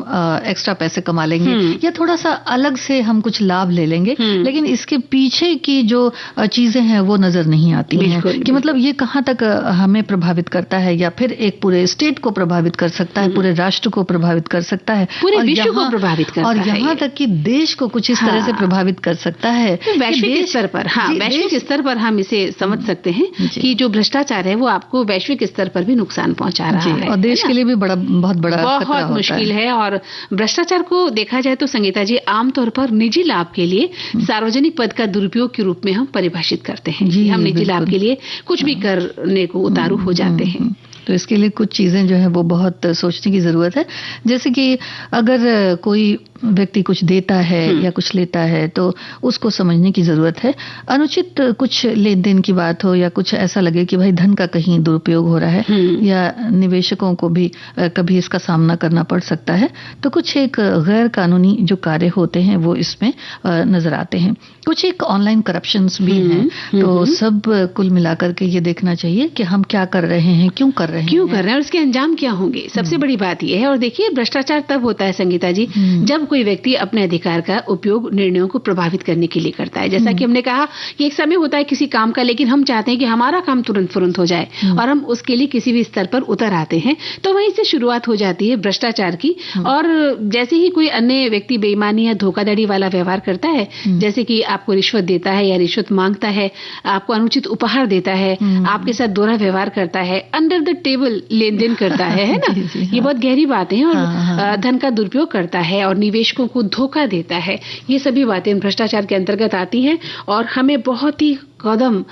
एक्स्ट्रा पैसे कमा लेंगे या थोड़ा सा अलग से हम कुछ लाभ ले लेंगे, लेकिन इसके पीछे की जो चीजें हैं वो नजर नहीं आती हैं कि मतलब ये कहाँ तक हमें प्रभावित करता है, या फिर एक पूरे स्टेट को प्रभावित कर सकता है, पूरे राष्ट्र को प्रभावित कर सकता है, पूरे विश्व को प्रभावित करता है, और यहाँ तक कि देश को कुछ इस तरह से प्रभावित कर सकता है। वैश्विक स्तर पर, वैश्विक स्तर पर हम इसे समझ सकते हैं कि जो भ्रष्टाचार है वो आपको वैश्विक स्तर पर भी नुकसान पहुंचा रहा है, और देश के लिए भी बहुत बड़ा मुश्किल है। और भ्रष्टाचार को देखा जाए तो संगीता जी आमतौर पर निजी लाभ के लिए सार्वजनिक पद का दुरुपयोग के रूप में हम परिभाषित करते हैं। हम निजी लाभ के लिए कुछ भी करने को उतारू हो जाते हैं। तो इसके लिए कुछ चीजें जो है वो बहुत सोचने की जरूरत है। जैसे कि अगर कोई व्यक्ति कुछ देता है या कुछ लेता है तो उसको समझने की जरूरत है। अनुचित कुछ लेन देन की बात हो या कुछ ऐसा लगे कि भाई धन का कहीं दुरुपयोग हो रहा है या निवेशकों को भी कभी इसका सामना करना पड़ सकता है, तो कुछ एक गैर कानूनी जो कार्य होते हैं वो इसमें नजर आते हैं। कुछ एक ऑनलाइन करप्शंस भी हैं, तो सब कुल मिलाकर के ये देखना चाहिए कि हम क्या कर रहे हैं, क्यों कर रहे हैं और इसके अंजाम क्या होंगे। सबसे बड़ी बात यह है। और देखिए भ्रष्टाचार तब होता है संगीता जी जब कोई व्यक्ति अपने अधिकार का उपयोग निर्णयों को प्रभावित करने के लिए करता है। जैसा कि हमने कहा कि एक समय होता है किसी काम का, लेकिन हम चाहते हैं कि हमारा काम तुरंत हो जाए और हम उसके लिए किसी भी स्तर पर उतर आते हैं, तो वहीं से शुरुआत हो जाती है भ्रष्टाचार की। और जैसे ही कोई अन्य व्यक्ति बेईमानी या धोखाधड़ी वाला व्यवहार करता है, जैसे कि आपको रिश्वत देता है या रिश्वत मांगता है, आपको अनुचित उपहार देता है, आपके साथ दोहरा व्यवहार करता है, अंडर द टेबल लेन देन करता है ना, ये बहुत गहरी बातें हैं। और धन का दुरुपयोग करता है और निवेशकों को धोखा देता है, ये सभी बातें भ्रष्टाचार के अंतर्गत आती हैं और हमें बहुत ही कदम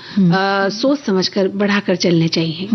सोच समझकर बढ़ाकर चलने चाहिए।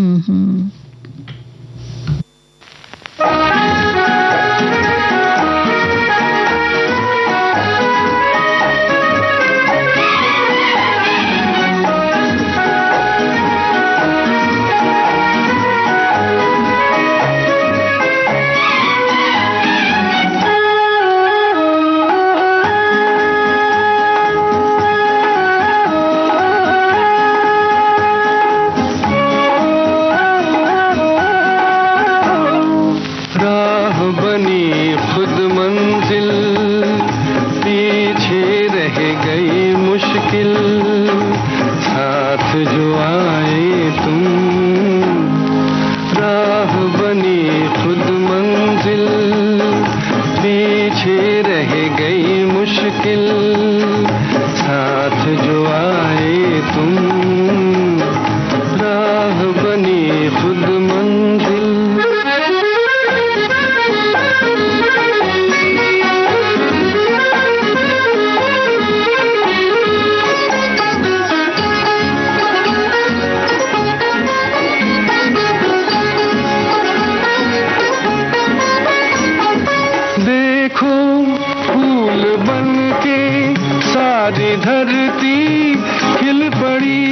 गई मुश्किल, साथ जो आए तुम, राह बनी खुद मंजिल, पीछे रह गई मुश्किल, साथ जो आए तुम, राह बनी खुद मंजिल। देखो फूल बन के सारी धरती खिल पड़ी,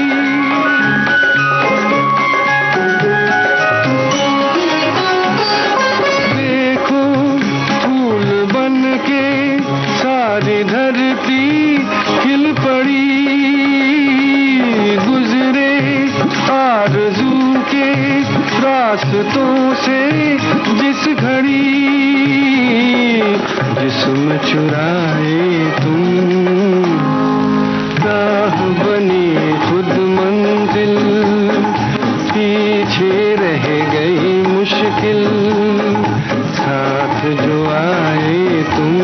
देखो फूल बन के सारी धरती खिल पड़ी, गुजरे आरज़ू के रास्तों से जिस घड़ी, जिस्म चुराए तुम, राह बनी खुद मंजिल, पीछे रह गई मुश्किल, साथ जो आए तुम,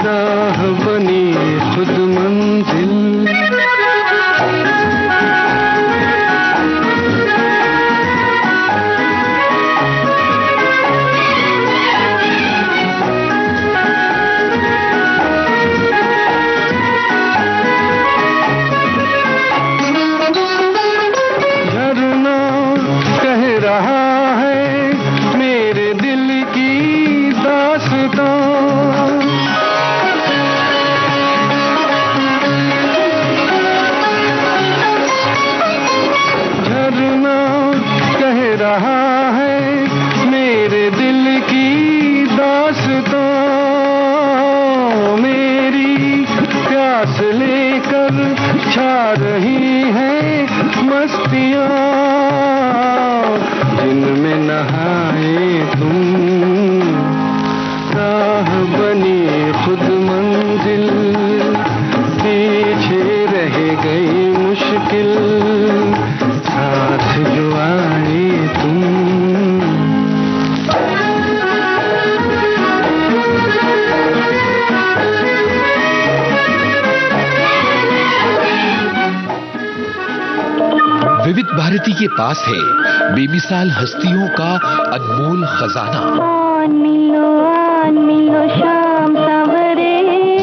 राह बनी खुद मंजिल। रहा है मेरे दिल की दास्तां, मेरी प्यास लेकर छा रही है मस्तियाँ, जिनमें नहाए तुम, राह बनी खुद मंजिल, पीछे रह गई मुश्किल, साथ जो आए तुम। विविध भारती के पास है बेमिसाल हस्तियों का अनमोल खजाना। शाम सवरे,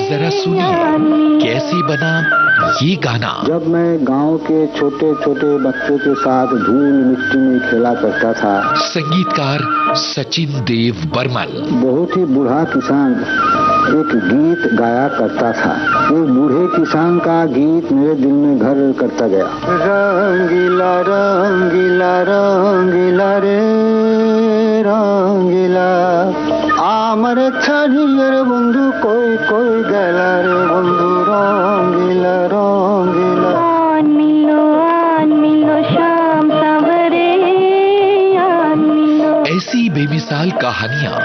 जरा सुनिए कैसे बना ये गाना। जब मैं गांव के छोटे छोटे बच्चों के साथ धूल मिट्टी में खेला करता था। संगीतकार सचिन देव बर्मन। बहुत ही बूढ़ा किसान एक गीत गाया करता था। एक बूढ़े किसान का गीत मेरे दिल में घर करता गया। रंगीला रंगीला रंगीला रे रंगीला, আমার ছাড়িয়ে রে বন্ধু কই কই গেলা রে বন্ধু, রঙিলা রঙিলা আনমিলো শাম সवरे, ऐसी बेमिसाल कहानियाँ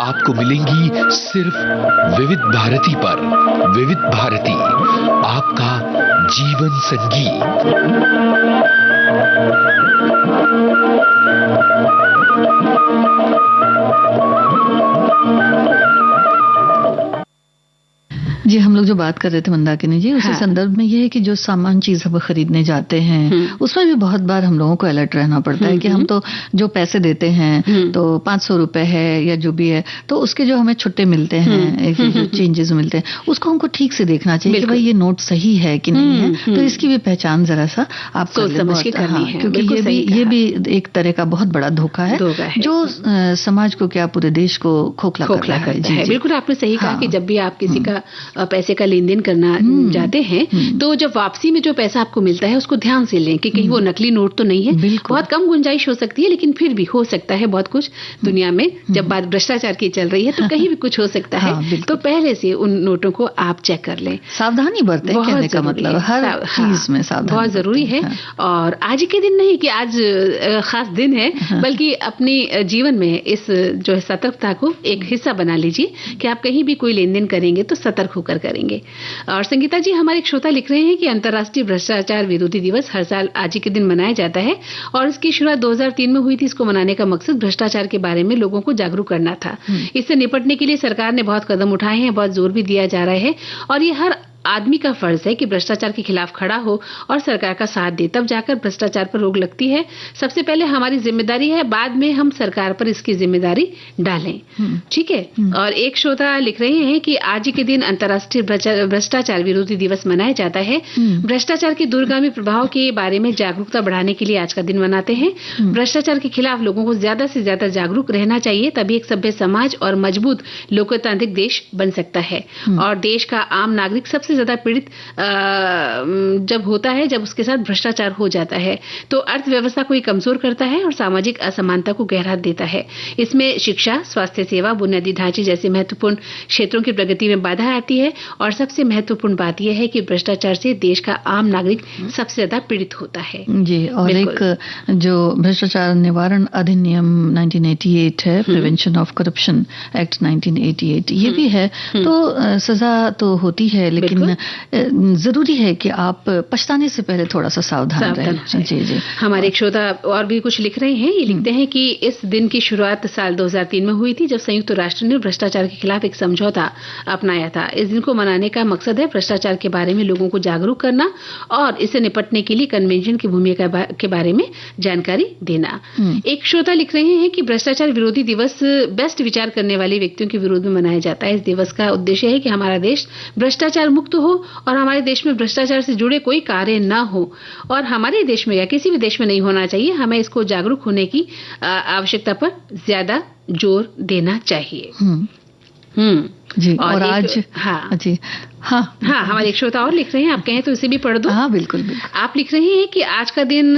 आपको मिलेंगी सिर्फ विविध भारती पर। विविध भारती, आपका जीवन संगीत। जी, हम लोग जो बात कर रहे थे मंदाकिनी जी, उसी संदर्भ में ये है कि जो सामान चीज हम खरीदने जाते हैं उसमें भी बहुत बार हम लोगों को अलर्ट रहना पड़ता है कि हम तो जो पैसे देते हैं तो 500 रुपए है या जो भी है, तो उसके जो हमें छुट्टे मिलते हैं, जो चेंजेस मिलते हैं, उसको हमको ठीक से देखना चाहिए कि भाई ये नोट सही है कि नहीं है। तो इसकी भी पहचान जरा सा आप सोच समझ के करनी है, क्योंकि ये भी एक तरह का बहुत बड़ा धोखा है जो समाज को क्या पूरे देश को खोखला करता है। बिल्कुल आपने सही कहा कि जब भी आप किसी का पैसे का लेन देन करना जाते हैं तो जब वापसी में जो पैसा आपको मिलता है उसको ध्यान से लें कि कहीं वो नकली नोट तो नहीं है। बहुत कम गुंजाइश हो सकती है, लेकिन फिर भी हो सकता है बहुत कुछ दुनिया में। जब बात भ्रष्टाचार की चल रही है तो कहीं भी कुछ हो सकता है, तो पहले से उन नोटों को आप चेक कर लें। सावधानी बरतें, कहने का मतलब हर चीज में सावधानी बहुत जरूरी है। और आज के दिन नहीं कि आज खास दिन है, बल्कि अपने जीवन में इस जो है सतर्कता को एक हिस्सा बना लीजिए कि आप कहीं भी कोई लेन देन करेंगे तो सतर्क होकर होकर करेंगे। और संगीता जी, हमारे एक श्रोता लिख रहे हैं कि अंतर्राष्ट्रीय भ्रष्टाचार विरोधी दिवस हर साल आज ही के दिन मनाया जाता है और इसकी शुरुआत 2003 में हुई थी। इसको मनाने का मकसद भ्रष्टाचार के बारे में लोगों को जागरूक करना था। इससे निपटने के लिए सरकार ने बहुत कदम उठाए हैं, बहुत जोर भी दिया जा रहा है और ये हर आदमी का फर्ज है कि भ्रष्टाचार के खिलाफ खड़ा हो और सरकार का साथ दे, तब जाकर भ्रष्टाचार पर रोक लगती है। सबसे पहले हमारी जिम्मेदारी है, बाद में हम सरकार पर इसकी जिम्मेदारी डालें। ठीक है। और एक श्रोता लिख रहे हैं कि आज ही के दिन अंतर्राष्ट्रीय भ्रष्टाचार विरोधी दिवस मनाया जाता है। भ्रष्टाचार के दूरगामी प्रभाव के बारे में जागरूकता बढ़ाने के लिए आज का दिन मनाते हैं। भ्रष्टाचार के खिलाफ लोगों को ज्यादा से ज्यादा जागरूक रहना चाहिए, तभी एक सभ्य समाज और मजबूत लोकतांत्रिक देश बन सकता है। और देश का आम नागरिक सबसे ज्यादा पीड़ित जब होता है, जब उसके साथ भ्रष्टाचार हो जाता है, तो अर्थव्यवस्था को कमजोर करता है और सामाजिक असमानता को गहरा देता है। इसमें शिक्षा, स्वास्थ्य सेवा, बुनियादी ढांचे जैसे महत्वपूर्ण क्षेत्रों की प्रगति में बाधा आती है। और सबसे महत्वपूर्ण बात यह है कि भ्रष्टाचार से देश का आम नागरिक सबसे ज्यादा पीड़ित होता है। जी, और एक जो भ्रष्टाचार निवारण अधिनियम 1988 है, प्रिवेंशन ऑफ करप्शन एक्ट 1988, ये भी है। तो सजा तो होती है, लेकिन जरूरी है कि आप पछताने से पहले थोड़ा सा सावधान रहें। जी जी। हमारे एक श्रोता और भी कुछ लिख रहे हैं। ये लिखते हैं कि इस दिन की शुरुआत साल 2003 में हुई थी, जब संयुक्त राष्ट्र ने भ्रष्टाचार के खिलाफ एक समझौता अपनाया था। इस दिन को मनाने का मकसद है भ्रष्टाचार के बारे में लोगों को जागरूक करना और इससे निपटने के लिए कन्वेंशन की भूमिका के बारे में जानकारी देना। एक श्रोता लिख रहे हैं कि भ्रष्टाचार विरोधी दिवस बेस्ट विचार करने वाले व्यक्तियों के विरोध में मनाया जाता है। इस दिवस का उद्देश्य है कि हमारा देश भ्रष्टाचार मुक्त हो और हमारे देश में भ्रष्टाचार से जुड़े कोई कार्य ना हो, और हमारे देश में या किसी भी देश में नहीं होना चाहिए। हमें इसको जागरूक होने की आवश्यकता पर ज्यादा जोर देना चाहिए। जी। और आज जी हाँ, हमारे एक श्रोता और लिख रहे हैं, आप कहें तो इसे भी पढ़ दो। हाँ, बिल्कुल बिल्कुल। आप लिख रहे हैं कि आज का दिन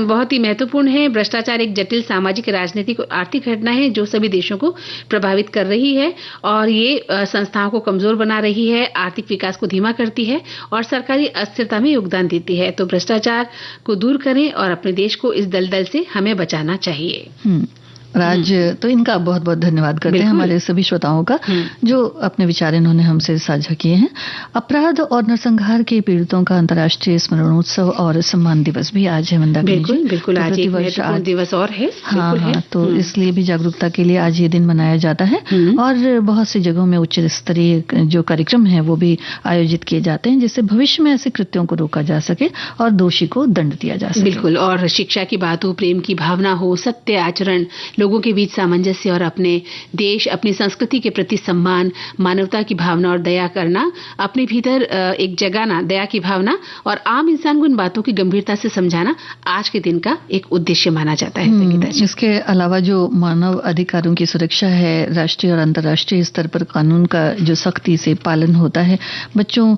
बहुत ही महत्वपूर्ण है। भ्रष्टाचार एक जटिल सामाजिक, राजनीतिक और आर्थिक घटना है जो सभी देशों को प्रभावित कर रही है और ये संस्थाओं को कमजोर बना रही है, आर्थिक विकास को धीमा करती है और सरकारी अस्थिरता में योगदान देती है। तो भ्रष्टाचार को दूर करें और अपने देश को इस दलदल से हमें बचाना चाहिए। राज, तो इनका बहुत बहुत धन्यवाद करते हैं हमारे सभी श्रोताओं का जो अपने विचार इन्होंने हमसे साझा किए हैं। अपराध और नरसंहार के पीड़ितों का अंतर्राष्ट्रीय स्मरणोत्सव और सम्मान दिवस भी आज है। मंदा, बिल्कुल आज एक महत्वपूर्ण दिवस और है। हाँ, तो इसलिए भी जागरूकता के लिए आज ये दिन मनाया जाता है और बहुत सी जगहों में उच्च स्तरीय जो कार्यक्रम है वो भी आयोजित किए जाते हैं, जिससे भविष्य में ऐसे कृत्यों को रोका जा सके और दोषी को दंड दिया जा सके। बिल्कुल, और शिक्षा की बात हो, प्रेम की भावना हो, सत्य आचरण, लोगों के बीच सामंजस्य और अपने देश, अपनी संस्कृति के प्रति सम्मान, मानवता की भावना और दया करना, अपने भीतर एक जगाना दया की भावना और आम इंसान को इन बातों की गंभीरता से समझाना आज के दिन का एक उद्देश्य माना जाता है। संगीता जी, इसके अलावा जो मानव अधिकारों की सुरक्षा है, राष्ट्रीय और अंतर्राष्ट्रीय स्तर पर कानून का जो सख्ती से पालन होता है, बच्चों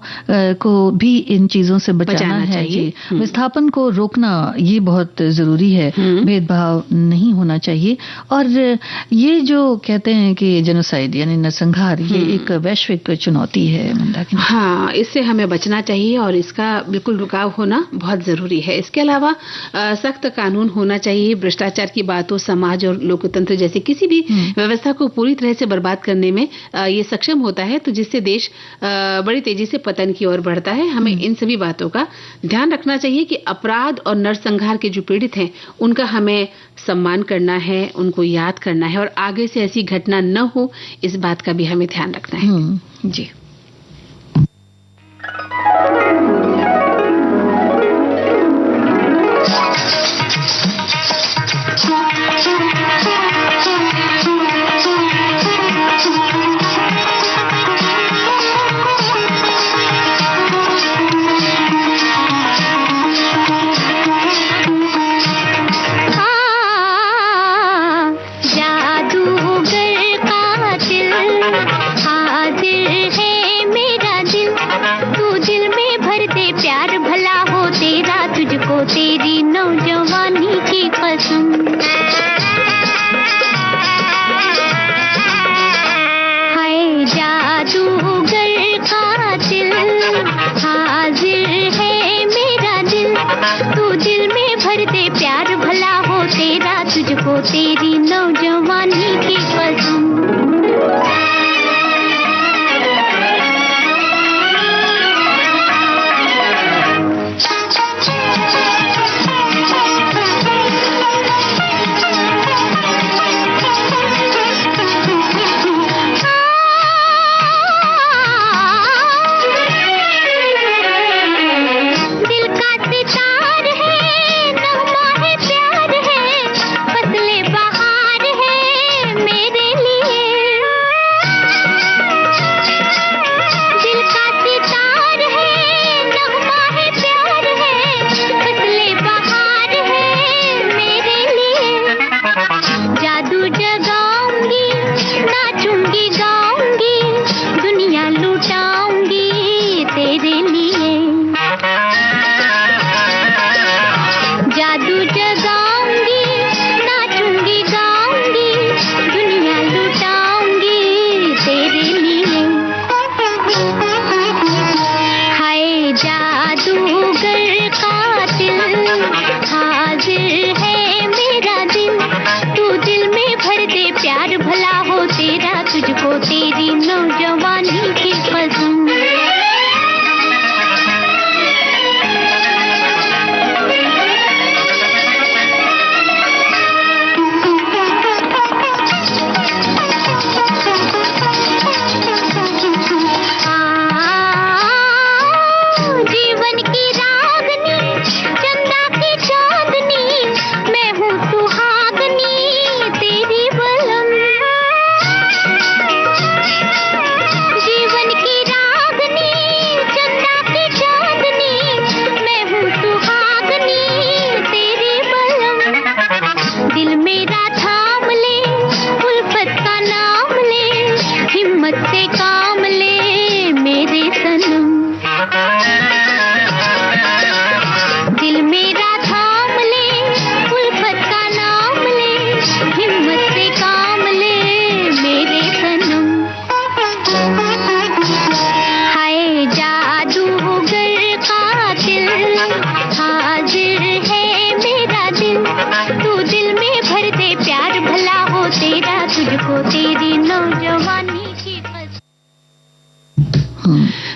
को भी इन चीजों से बचाना है। विस्थापन को रोकना ये बहुत जरूरी है, भेदभाव नहीं होना चाहिए। और ये जो कहते हैं कि जेनोसाइड यानी नरसंहार, ये एक वैश्विक चुनौती है। हाँ, इससे हमें बचना चाहिए और इसका बिल्कुल रुकाव होना बहुत जरूरी है। इसके अलावा सख्त कानून होना चाहिए। भ्रष्टाचार की बातों समाज और लोकतंत्र जैसे किसी भी व्यवस्था को पूरी तरह से बर्बाद करने में ये सक्षम होता है, तो जिससे देश बड़ी तेजी से पतन की ओर बढ़ता है। हमें इन सभी बातों का ध्यान रखना चाहिए कि अपराध और नरसंहार के जो पीड़ित हैं उनका हमें सम्मान करना है, उनको याद करना है और आगे से ऐसी घटना न हो, इस बात का भी हमें ध्यान रखना है। जी। तेरी नौजवानी की कसम, हाय जादूगर कातिल, हाजिर है मेरा दिल, तू दिल में भर दे प्यार भला हो तेरा, तुझको तेरी नौजवानी की कसम।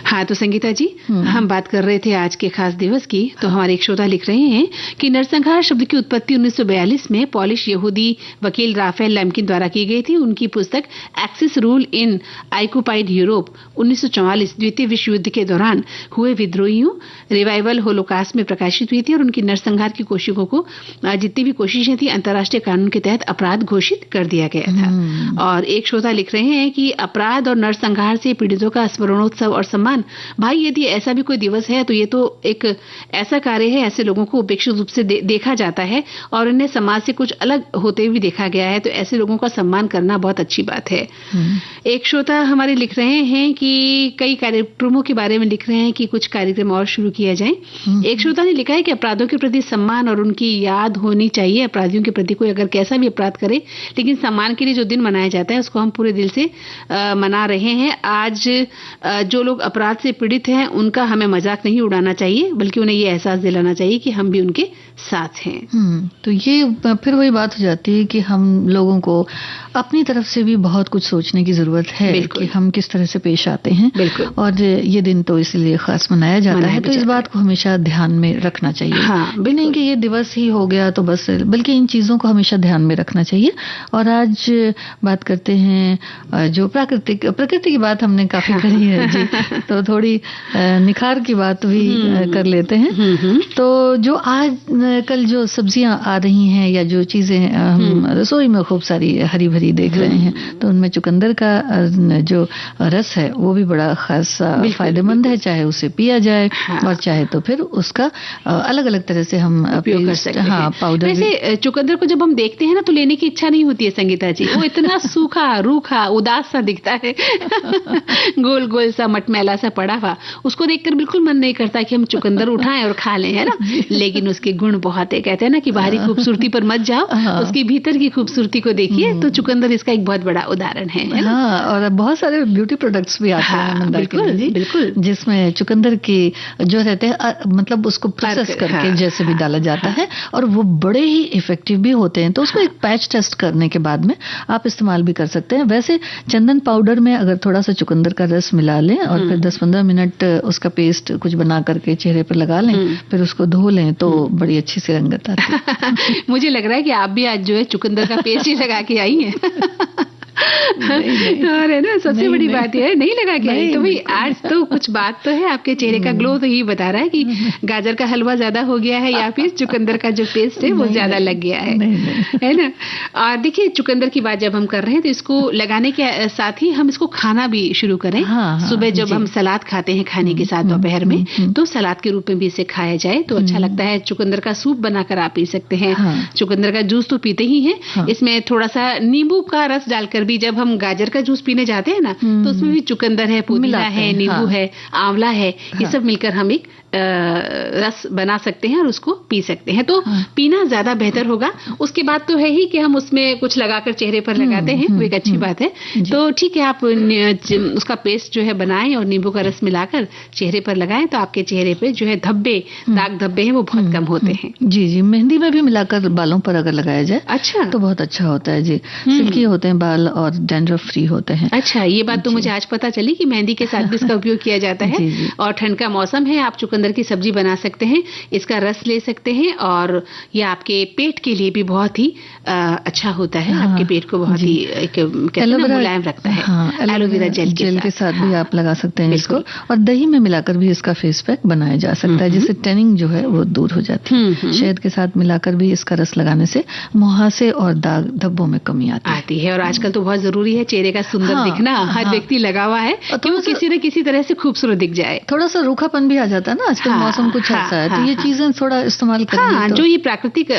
हाँ, तो संगीता जी, हम बात कर रहे थे आज के खास दिवस की। तो हमारे एक श्रोता लिख रहे हैं कि नरसंहार शब्द की उत्पत्ति 1942 में पॉलिश यहूदी वकील राफेल लैम्किन द्वारा की गई थी। उनकी पुस्तक axis rule in occupied Europe 1944 द्वितीय विश्व युद्ध के दौरान हुए विद्रोहियों रिवाइवल होलोकास्ट में प्रकाशित हुई थी और उनकी नरसंहार की कोशिशों को जितनी भी कोशिशें थी अंतर्राष्ट्रीय कानून के तहत अपराध घोषित कर दिया गया था। और एक श्रोता लिख रहे हैं कि अपराध और नरसंहार से पीड़ितों का स्मरणोत्सव और सम्मान। भाई, यदि ऐसा भी कोई दिवस है तो ये तो एक ऐसा कार्य है, ऐसे लोगों को उपेक्षित रूप से देखा जाता है और इन्हें समाज से कुछ अलग होते हुए देखा गया है, तो ऐसे लोगों का सम्मान करना बहुत अच्छी बात है। एक श्रोता हमारे लिख रहे हैं कि कई कार्यक्रमों के बारे में लिख रहे हैं कि कुछ कार्यक्रम और शुरू किया जाए। एक श्रोता ने लिखा है कि अपराधों के प्रति सम्मान और उनकी याद होनी चाहिए। अपराधियों के प्रति कोई अगर कैसा भी अपराध करे, लेकिन सम्मान के लिए जो दिन मनाया जाता है उसको हम पूरे दिल से मना रहे हैं। आज जो लोग अपराध से पीड़ित हैं उनका हमें मजाक नहीं उड़ाना चाहिए, बल्कि उन्हें ये एहसास दिलाना चाहिए कि हम भी उनके साथ हैं। तो ये फिर वही बात हो जाती है कि हम लोगों को अपनी तरफ से भी बहुत कुछ सोचने की जरूरत है कि हम किस तरह से पेश आते हैं। और ये दिन तो इसलिए खास मनाया जाता है, तो इस बात को हमेशा ध्यान में रखना चाहिए। नहीं कि ये दिवस ही हो गया तो बस, बल्कि इन चीजों को हमेशा ध्यान में रखना चाहिए। और आज बात करते हैं जो प्रकृति की बात हमने काफी करी है जी, तो थोड़ी निखार की बात भी कर लेते हैं। तो जो आज कल जो सब्जियां आ रही हैं या जो चीजें हम रसोई में खूब सारी हरी भरी देख रहे हैं, तो उनमें चुकंदर का जो रस है वो भी बड़ा खास फायदेमंद है, चाहे उसे पिया जाए और चाहे तो फिर उसका अलग अलग तरह से हम उपयोग कर सकते हैं। पाउडर। वैसे चुकंदर को जब हम देखते हैं ना तो लेने की इच्छा नहीं होती है संगीता जी, वो इतना सूखा रूखा उदास सा दिखता है गोल गोल सा मटमैला सा पड़ा हुआ, उसको देखकर बिल्कुल मन नहीं करता कि हम चुकंदर उठाएं और खा लें, है ना। लेकिन उसके गुण बहुत है, कहते हैं ना कि बाहरी खूबसूरती पर मत जाओ, उसकी भीतर की खूबसूरती को देखिए। तो चुकंदर इसका एक बहुत बड़ा उदाहरण है। हाँ, और बहुत सारे ब्यूटी प्रोडक्ट्स भी आते हैं बिल्कुल, जिसमें चुकंदर की जो रहते हैं मतलब उसको प्रोसेस करके जैसे भी डाला जाता है और वो बड़े ही इफेक्टिव भी होते हैं। तो उसको एक पैच टेस्ट करने के बाद में आप इस्तेमाल भी कर सकते हैं। वैसे चंदन पाउडर में अगर थोड़ा सा चुकंदर का रस मिला लें और फिर 10-15 मिनट उसका पेस्ट कुछ बना करके चेहरे पर लगा लें, फिर उसको धो लें तो बड़ी अच्छी सी रंगत आती है। मुझे लग रहा है कि आप भी आज जो है चुकंदर का पेस्ट ही लगा के आई हैं। और है ना, सबसे बड़ी बात यह है नहीं लगा के आई, तो भाई आज तो कुछ बात तो है। आपके चेहरे का ग्लो तो यही बता रहा है कि गाजर का हलवा ज्यादा हो गया है या फिर चुकंदर का जो पेस्ट है वो ज्यादा लग गया है ना। और देखिए, चुकंदर की बात जब हम कर रहे हैं तो इसको लगाने के साथ ही हम इसको खाना भी शुरू करें। सुबह जब हम सलाद खाते हैं खाने के साथ दोपहर में, तो सलाद के रूप में भी इसे खाया जाए तो अच्छा लगता है। चुकंदर का सूप बनाकर आप पी सकते हैं। चुकंदर का जूस तो पीते ही हैं, इसमें थोड़ा सा नींबू का रस डालकर भी, जब हम गाजर का जूस पीने जाते हैं ना तो उसमें भी चुकंदर है, पुदीना है, नींबू है, आंवला है, ये सब मिलकर हम एक रस बना सकते हैं और उसको पी सकते हैं। तो पीना ज्यादा बेहतर होगा। उसके बाद तो है ही कि हम उसमें कुछ लगाकर चेहरे पर लगाते हैं, वो एक अच्छी बात है। तो ठीक है, आप उसका पेस्ट जो है बनाएं और नींबू का रस मिलाकर चेहरे पर लगाएं तो आपके चेहरे पे जो है धब्बे, दाग धब्बे हैं वो बहुत कम होते हैं। जी, मेहंदी में भी मिलाकर बालों पर अगर लगाया जाए अच्छा तो बहुत अच्छा होता है जी। सिल्की होते हैं बाल और डैंड्रफ फ्री होते हैं। अच्छा, ये बात तो मुझे आज पता चली कि मेहंदी के साथ भी इसका उपयोग किया जाता है। और ठंड का मौसम है, आप चुकंदर की सब्जी बना सकते हैं, इसका रस ले सकते हैं और ये आपके पेट के लिए भी बहुत ही अच्छा होता है। आपके पेट को बहुत ही मुलायम रखता है। एलोवेरा जेल के साथ भी आप लगा सकते हैं इसको, और दही में मिलाकर भी इसका फेस पैक बनाया जा सकता है, जिससे टैनिंग जो है वो दूर हो जाती है। शहद के साथ मिलाकर भी इसका रस लगाने से मुहासे और दाग धब्बों में कमी आती है। और आजकल तो बहुत जरूरी है चेहरे का सुंदर दिखना। हर व्यक्ति लगा हुआ है कि वो किसी न किसी तरह से खूबसूरत दिख जाए। थोड़ा सा रूखापन भी आ जाता है ना, आजकल मौसम कुछ ऐसा है, तो ये चीजें थोड़ा इस्तेमाल करेंगे तो। जो ये प्राकृतिक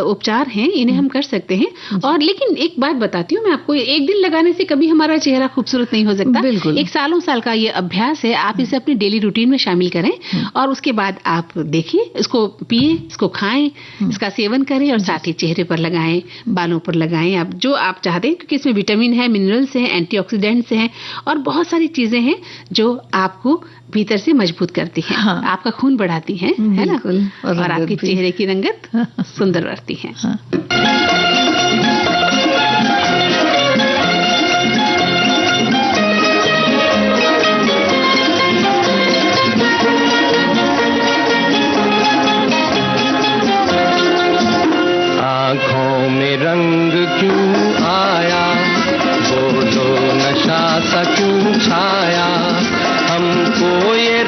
उपचार हैं इन्हें हम कर सकते हैं। और लेकिन एक बात बताती हूँ मैं आपको, एक दिन लगाने से कभी हमारा चेहरा खूबसूरत नहीं हो सकता। एक सालों साल का ये अभ्यास है। आप इसे अपनी डेली रूटीन में शामिल करें और उसके बाद आप देखिए, इसको पिए, इसको खाएं, इसका सेवन करें और साथ ही चेहरे पर लगाएं, बालों पर लगाएं, आप जो आप चाहते हैं, क्योंकि इसमें विटामिन है, मिनरल्स हैं, एंटीऑक्सीडेंट्स हैं और बहुत सारी चीजें हैं जो आपको भीतर से मजबूत करती हैं। आपका खून बढ़ाती हैं, है ना, और आपके चेहरे की रंगत सुंदर बढ़ती है।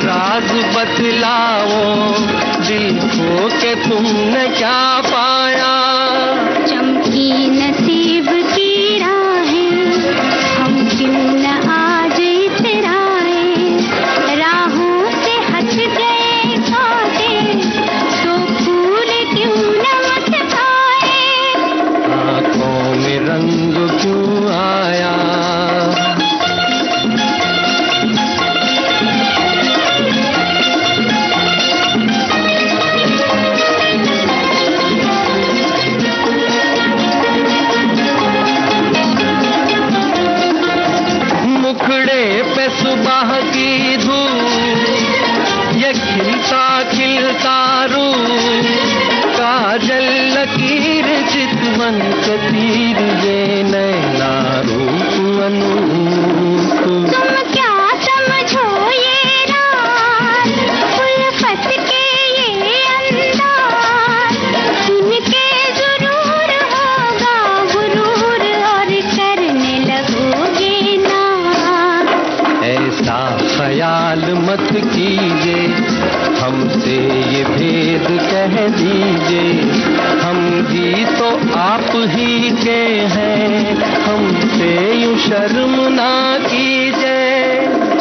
राज बतलाओ, दिल खो के तुमने क्या पाया। चमकी नसीब की राहें, हम क्यों न आज इतराए, राहों से हट गए कांटे, तो फूल क्यों न मुस्काए। आँखों में रंग क्यों आया। मुखड़े पे सुबह की धूप, ये खिलता खिलता रूप, काजल लकीर चितवन के तीर, ये नैना रूप अनूप। तुम क्या समझो ये राज, उल्फत के ये अंदाज, इनके जरूर होगा गुरूर और करने लगोगे नाज। ऐसा ख्याल मत कीजिए, हमसे ये भेद कह दीजिए, हम भी तो आप ही के हैं, हमसे यूं शर्म ना कीजिए।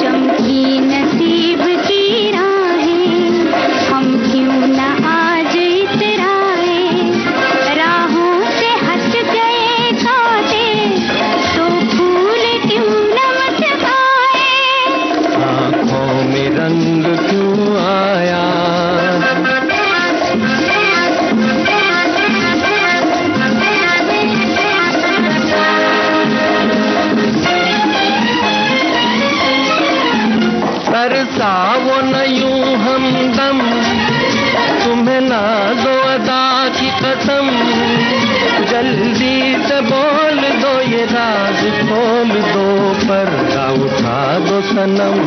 चमकी नसीब की राहें, हम क्यों न आज इतराए, राहों से हट गए कांटे, तो फूल क्यों न मुस्काए। आँखों में रंग क्यों आया। तरसा वो न यूं हमदम, तुम्हें ना दो अदा की कसम, जल्दी से बोल दो ये राज खोल दो, पर्दा उठा दो सनम।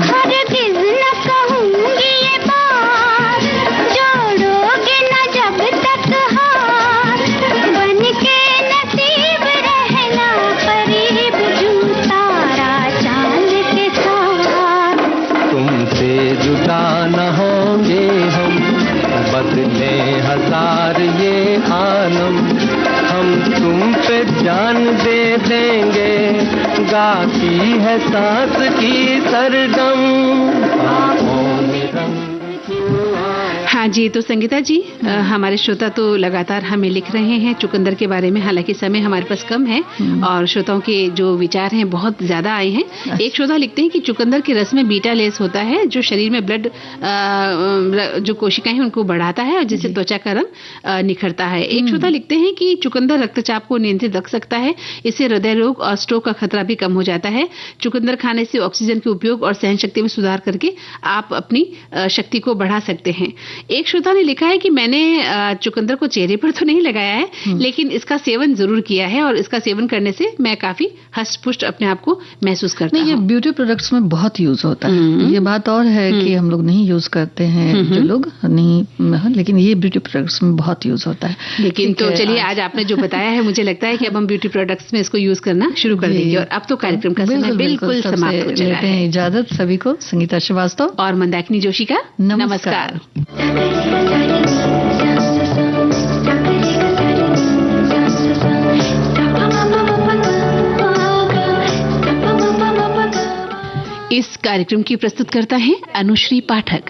हरगिज़ न कहूँगी ये बात, जोड़ोगे न जब तक हाथ, बनके नसीब रहना करीब, यूं तारा चांद के साथ। तुमसे जुदा न होंगे हम, बदले हजार ये आलम, हम तुम पे जान दे देंगे, गाती है सांस की सरगम। आँखों में रंग क्यों आया। हाँ जी, तो संगीता जी, हमारे श्रोता तो लगातार हमें लिख रहे हैं चुकंदर के बारे में, हालांकि समय हमारे पास कम है और श्रोताओं के जो विचार हैं बहुत ज्यादा आए हैं। एक श्रोता लिखते हैं कि चुकंदर के रस में बीटा लेस होता है, जो शरीर में ब्लड जो कोशिकाएं हैं उनको बढ़ाता है और जिससे त्वचा का रंग निखरता है। एक श्रोता लिखते हैं कि चुकंदर रक्तचाप को नियंत्रित रख सकता है, इससे हृदय रोग और स्ट्रोक का खतरा भी कम हो जाता है। चुकंदर खाने से ऑक्सीजन के उपयोग और सहन शक्ति में सुधार करके आप अपनी शक्ति को बढ़ा सकते हैं। एक श्रोता ने लिखा है कि मैंने चुकंदर को चेहरे पर तो नहीं लगाया है, लेकिन इसका सेवन जरूर किया है और इसका सेवन करने से मैं काफी हष्ट-पुष्ट अपने आप को महसूस करता हूँ। ये ब्यूटी प्रोडक्ट्स में बहुत यूज होता है। ये बात और है कि हम लोग नहीं यूज करते हैं, जो लोग नहीं, लेकिन ये ब्यूटी प्रोडक्ट्स में बहुत यूज होता है। लेकिन तो चलिए, आज आपने जो बताया है, मुझे लगता है कि अब हम ब्यूटी प्रोडक्ट्स में इसको यूज करना शुरू कर देंगे। और अब तो कार्यक्रम का समय बिल्कुल समाप्त हो चला है। इजाजत सभी को, संगीता श्रीवास्तव और मंदाकिनी जोशी का नमस्कार। इस कार्यक्रम की प्रस्तुतकर्ता हैं अनुश्री पाठक।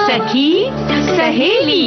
सखी सहेली।